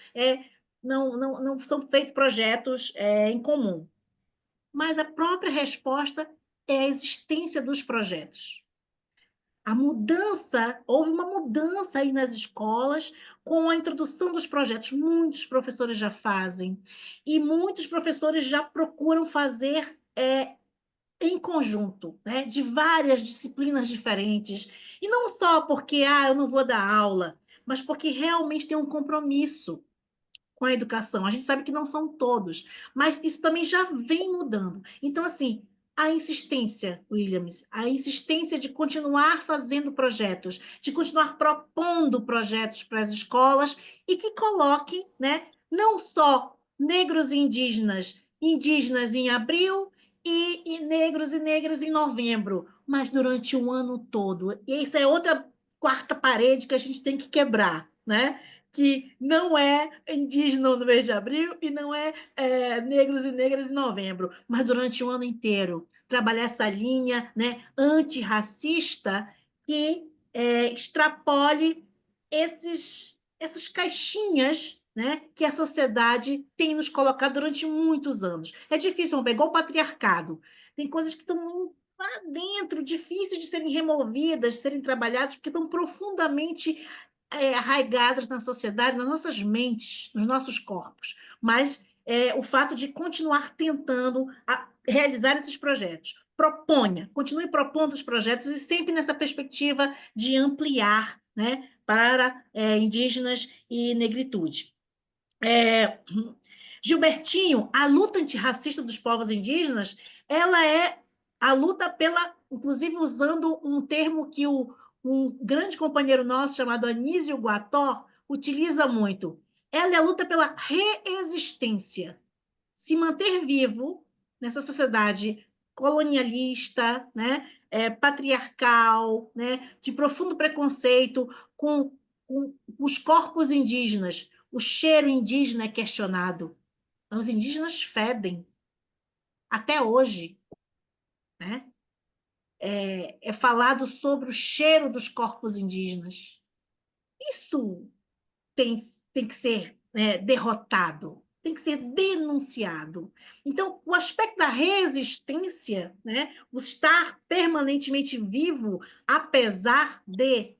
não são feitos projetos em comum. Mas a própria resposta é a existência dos projetos. Houve uma mudança aí nas escolas com a introdução dos projetos. Muitos professores já fazem, e muitos professores já procuram fazer em conjunto, né, de várias disciplinas diferentes. E não só porque eu não vou dar aula, mas porque realmente tem um compromisso com a educação. A gente sabe que não são todos, mas isso também já vem mudando. Então, assim, a insistência, Williams, a insistência de continuar fazendo projetos, de continuar propondo projetos para as escolas e que coloquem, né, não só negros e indígenas em abril e negros e negras em novembro, mas durante o ano todo. E isso é outra quarta parede que a gente tem que quebrar, né? Que não é indígena no mês de abril e não negros e negras em novembro, mas durante o ano inteiro. Trabalhar essa linha, né, antirracista que extrapole essas caixinhas, né, que a sociedade tem nos colocado durante muitos anos. É difícil romper, igual o patriarcado. Tem coisas que estão lá dentro, difíceis de serem removidas, de serem trabalhadas, porque estão profundamente arraigadas na sociedade, nas nossas mentes, nos nossos corpos. Mas o fato de continuar tentando realizar esses projetos. Continue propondo os projetos e sempre nessa perspectiva de ampliar, né, para indígenas e negritude. Gilbertinho, a luta antirracista dos povos indígenas, ela é a luta inclusive usando um termo que um grande companheiro nosso, chamado Anísio Guató, utiliza muito. Ela é a luta pela reexistência. Se manter vivo nessa sociedade colonialista, né, patriarcal, né, de profundo preconceito com os corpos indígenas. O cheiro indígena é questionado. Os indígenas fedem até hoje, né? É falado sobre o cheiro dos corpos indígenas. Isso tem, tem que ser derrotado, tem que ser denunciado. Então, o aspecto da resistência, né, o estar permanentemente vivo, apesar de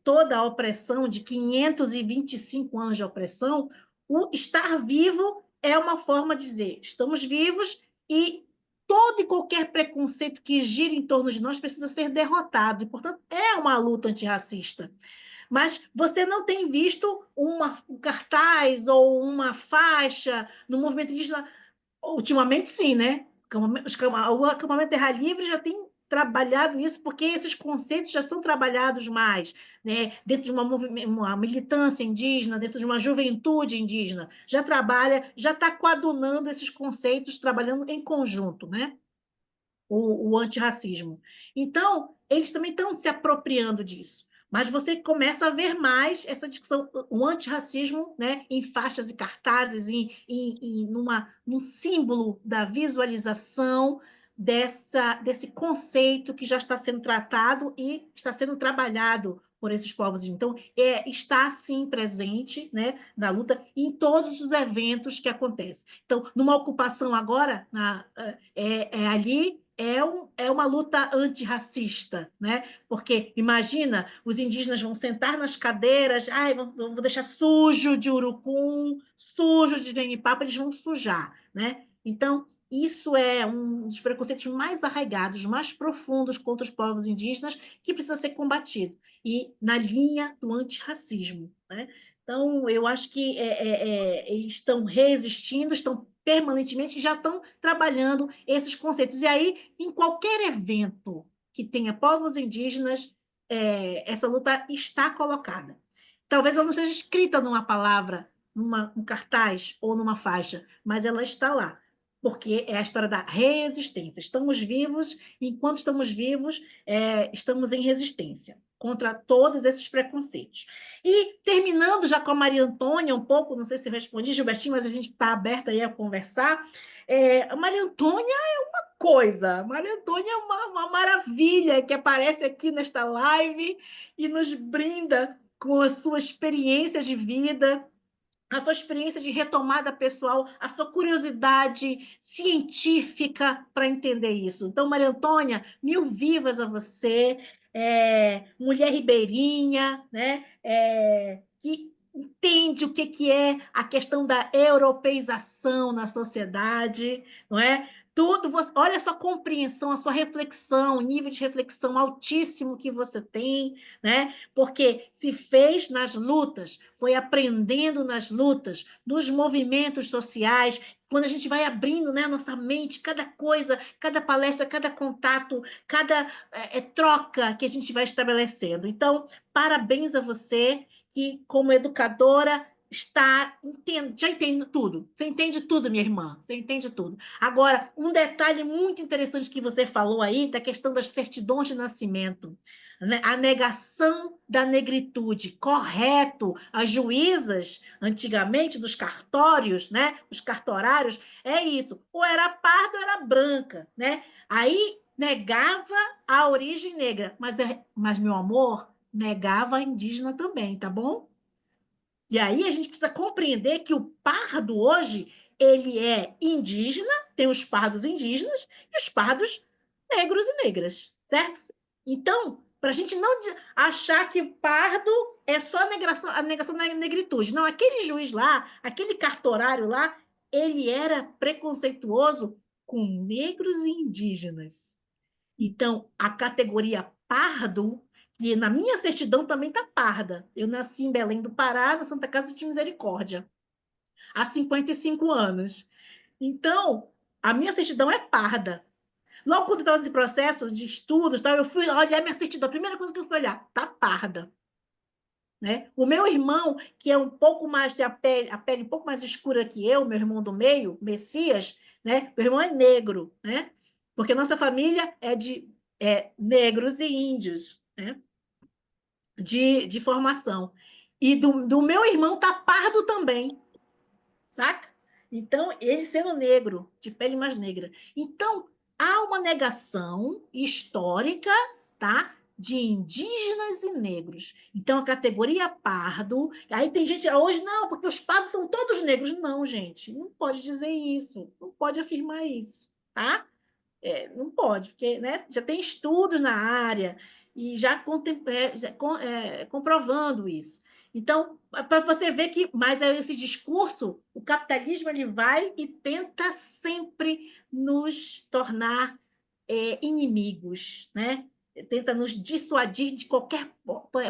toda a opressão, de 525 anos de opressão, o estar vivo é uma forma de dizer, estamos vivos e todo e qualquer preconceito que gira em torno de nós precisa ser derrotado, e, portanto, é uma luta antirracista. Mas você não tem visto um cartaz ou uma faixa no movimento indígena? Ultimamente, sim, né? O acampamento Terra Livre já tem trabalhado isso, porque esses conceitos já são trabalhados mais, né? Dentro de uma militância indígena, dentro de uma juventude indígena, já trabalha, já está coadunando esses conceitos, trabalhando em conjunto, né? O antirracismo. Então, eles também estão se apropriando disso. Mas você começa a ver mais essa discussão, o antirracismo, né, em faixas e cartazes, num símbolo da visualização desse conceito que já está sendo tratado e está sendo trabalhado por esses povos. Então, está, sim, presente, né, na luta em todos os eventos que acontecem. Então, numa ocupação agora, ali, é uma luta antirracista, né? Porque, imagina, os indígenas vão sentar nas cadeiras, ai, vou deixar sujo de urucum, sujo de genipapo, eles vão sujar, né? Então, isso é um dos preconceitos mais arraigados, mais profundos contra os povos indígenas, que precisa ser combatido, e na linha do antirracismo, né? Então, eu acho que eles estão resistindo, estão permanentemente, já estão trabalhando esses conceitos. E aí, em qualquer evento que tenha povos indígenas, essa luta está colocada. Talvez ela não seja escrita numa palavra, num cartaz ou numa faixa, mas ela está lá, porque é a história da resistência. Estamos vivos, enquanto estamos vivos, estamos em resistência contra todos esses preconceitos. E terminando já com a Maria Antônia, um pouco, não sei se respondi, Gilbertinho, mas a gente está aberta aí a conversar. A Maria Antônia é uma coisa, Maria Antônia é uma maravilha que aparece aqui nesta live e nos brinda com a sua experiência de vida, a sua experiência de retomada pessoal, a sua curiosidade científica para entender isso. Então, Maria Antônia, mil vivas a você, mulher ribeirinha, né? Que entende o que é a questão da europeização na sociedade, não é? Tudo, olha a sua compreensão, a sua reflexão, o nível de reflexão altíssimo que você tem, né? Porque se fez nas lutas, foi aprendendo nas lutas, nos movimentos sociais, quando a gente vai abrindo, né, a nossa mente, cada coisa, cada palestra, cada contato, cada troca que a gente vai estabelecendo. Então, parabéns a você, que como educadora já entende tudo. Você entende tudo, minha irmã. Você entende tudo. Agora, um detalhe muito interessante que você falou aí, da questão das certidões de nascimento. A negação da negritude, correto. As juízas, antigamente, dos cartórios, né? Os cartorários, é isso. Ou era parda ou era branca, né? Aí negava a origem negra, mas meu amor, negava a indígena também, tá bom? E aí a gente precisa compreender que o pardo hoje, ele é indígena, tem os pardos indígenas e os pardos negros e negras, certo? Então, para a gente não achar que pardo é só a negação da negritude. Não, aquele juiz lá, aquele cartorário lá, ele era preconceituoso com negros e indígenas. Então, a categoria pardo, e na minha certidão também está parda. Eu nasci em Belém do Pará, na Santa Casa de Misericórdia, há 55 anos. Então, a minha certidão é parda. Logo quando eu estava nesse processo de estudos, eu fui olhar minha certidão. A primeira coisa que eu fui olhar, está parda. Né? O meu irmão, que é um pouco mais, tem a pele um pouco mais escura que eu, meu irmão do meio, Messias, né? Meu irmão é negro, né? Porque nossa família é de negros e índios, né? De formação. E do meu irmão tá pardo também, saca? Então, ele sendo negro, de pele mais negra. Então, há uma negação histórica, tá? De indígenas e negros. Então, a categoria pardo... Aí tem gente, hoje, não, porque os pardos são todos negros. Não, gente, não pode dizer isso. Não pode afirmar isso, tá? Não pode, porque, né, já tem estudos na área e já comprovando isso. Então, para você ver que, mas esse discurso, o capitalismo ele vai e tenta sempre nos tornar inimigos, né? Tenta nos dissuadir de qualquer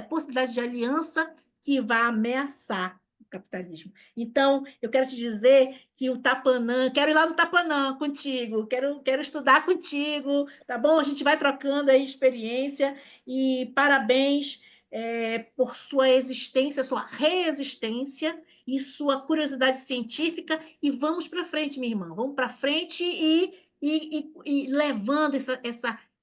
possibilidade de aliança que vá ameaçar o capitalismo. Então, eu quero te dizer que o Tapanã, quero ir lá no Tapanã contigo, quero estudar contigo, tá bom? A gente vai trocando aí experiência e parabéns por sua existência, sua resistência e sua curiosidade científica e vamos para frente, minha irmã, vamos para frente e levando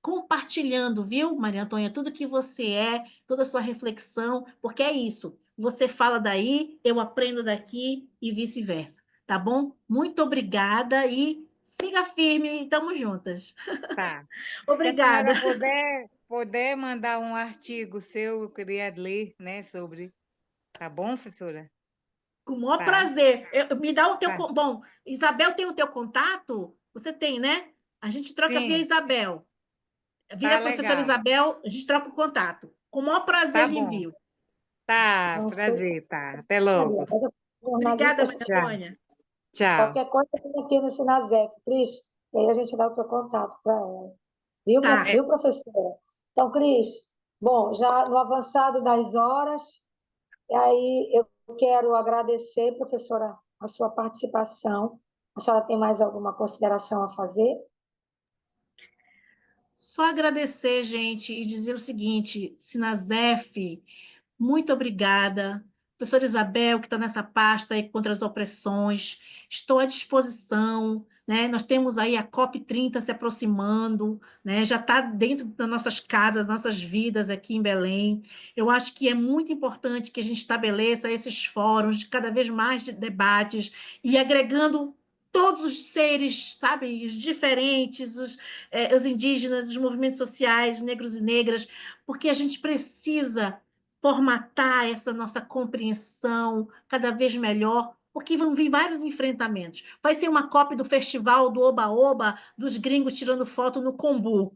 compartilhando, viu, Maria Antônia, tudo que você toda a sua reflexão, porque é isso. Você fala daí, eu aprendo daqui e vice-versa, tá bom? Muito obrigada e siga firme e estamos juntas. Tá. Obrigada. Se a senhora puder mandar um artigo seu, eu queria ler, né, sobre. Tá bom, professora? Com o maior Tá, prazer. Me dá o teu... tá. Bom, Isabel tem o teu contato? Você tem, né? A gente troca via Sim, Isabel. Via tá a professora legal. Isabel, a gente troca o contato. Com o maior prazer Tá lhe bom. envio. Tá, Não sei se prazer, tá. Até Maria, logo. mas eu sou Obrigada, jornalista, Maria Tchau, Antônia. tchau. qualquer coisa tem aqui no Sinasec, Cris, e aí a gente dá o teu contato para ela. Viu, Tá. viu, professora? Então, Cris, bom, já no avançado das horas, e aí eu quero agradecer, professora, a sua participação. A senhora tem mais alguma consideração a fazer? Só agradecer, gente, e dizer o seguinte: Sinasef, muito obrigada. Professora Isabel, que está nessa pasta aí contra as opressões, estou à disposição. Né? Nós temos aí a COP30 se aproximando, né? Já está dentro das nossas casas, das nossas vidas aqui em Belém. Eu acho que é muito importante que a gente estabeleça esses fóruns, cada vez mais de debates, e agregando todos os seres, sabe, os diferentes, os indígenas, os movimentos sociais, negros e negras, porque a gente precisa formatar essa nossa compreensão cada vez melhor, porque vão vir vários enfrentamentos. Vai ser uma cópia do festival do Oba-Oba, dos gringos tirando foto no Combu,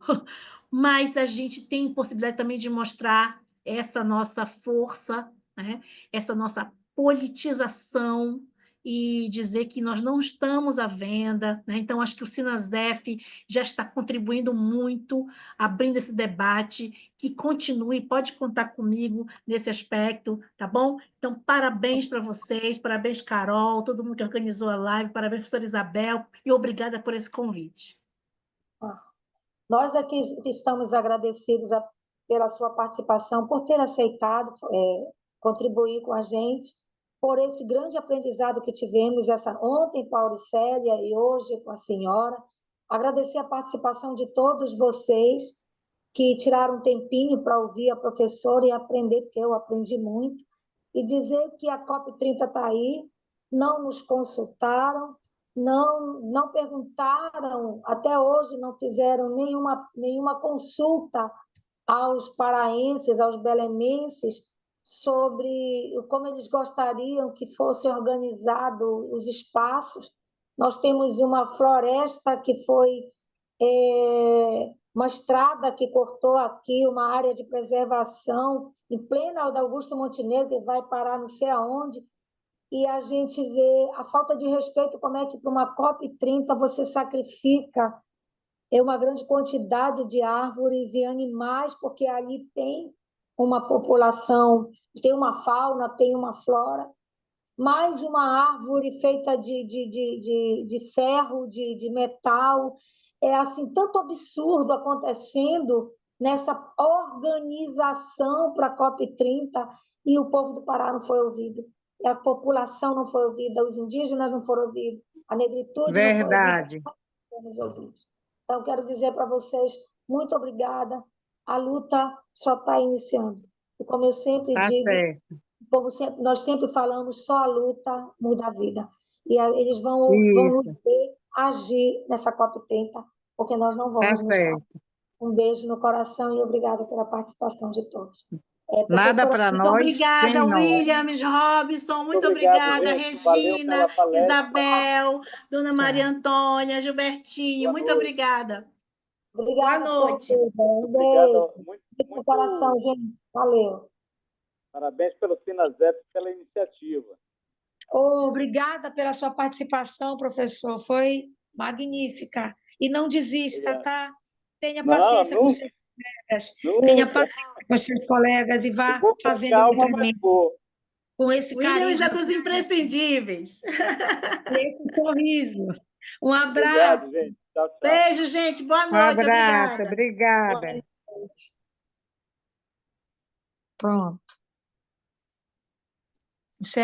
mas a gente tem possibilidade também de mostrar essa nossa força, né? Essa nossa politização, e dizer que nós não estamos à venda, né? Então, acho que o Sinasef já está contribuindo muito, abrindo esse debate, que continue, pode contar comigo nesse aspecto, tá bom? Então, parabéns para vocês, parabéns, Carol, todo mundo que organizou a live, parabéns, professora Isabel, e obrigada por esse convite. Nós aqui estamos agradecidos pela sua participação, por ter aceitado contribuir com a gente, por esse grande aprendizado que tivemos ontem com a Auricélia e hoje com a senhora. Agradecer a participação de todos vocês que tiraram um tempinho para ouvir a professora e aprender, porque eu aprendi muito, e dizer que a COP30 está aí, não nos consultaram, não perguntaram, até hoje não fizeram nenhuma consulta aos paraenses, aos belemenses, sobre como eles gostariam que fosse organizado os espaços. Nós temos uma floresta que foi uma estrada que cortou aqui, uma área de preservação em plena da Augusto Montenegro, que vai parar não sei aonde, e a gente vê a falta de respeito, como é que para uma COP30 você sacrifica uma grande quantidade de árvores e animais, porque ali tem uma população, tem uma fauna, tem uma flora, mais uma árvore feita de ferro, de metal. É assim, tanto absurdo acontecendo nessa organização para a COP30 e o povo do Pará não foi ouvido. A população não foi ouvida, os indígenas não foram ouvidos, a negritude não foi ouvida, Verdade. não fomos ouvidos. Então, quero dizer para vocês, muito obrigada. A luta só está iniciando. E como eu sempre Tá digo, certo. nós sempre falamos, só a luta muda a vida. E eles vão nos Isso, ver agir nessa COP30, porque nós não tá vamos nos calar. certo. Um beijo no coração e obrigada pela participação de todos. Nada Professora, para Muito nós obrigada, sem nós. Williams, Robson, Muito muito obrigado, obrigada, gente. Valeu Regina, pela palestra. Isabel, Dona Maria Tchau. Antônia, Gilbertinho, Boa muito noite. obrigada. Boa obrigada por noite. tudo. Um beijo. Obrigado. Beijo no coração, gente. Valeu. Parabéns pelo Sinasep, pela iniciativa. Obrigada pela sua participação, professor. Foi magnífica. E não desista, Obrigado. tá? Tenha Não, paciência com nunca, seus colegas. Tenha nunca. paciência com seus colegas e Eu vá vou com fazendo o calma, mas incremento vou. com esse Williams é carisma, dos imprescindíveis. com esse sorriso. Um Obrigado, abraço. gente. Tchau, tchau. Beijo, gente. Boa Um noite. abraço, Obrigada. Boa obrigada. noite. Pronto.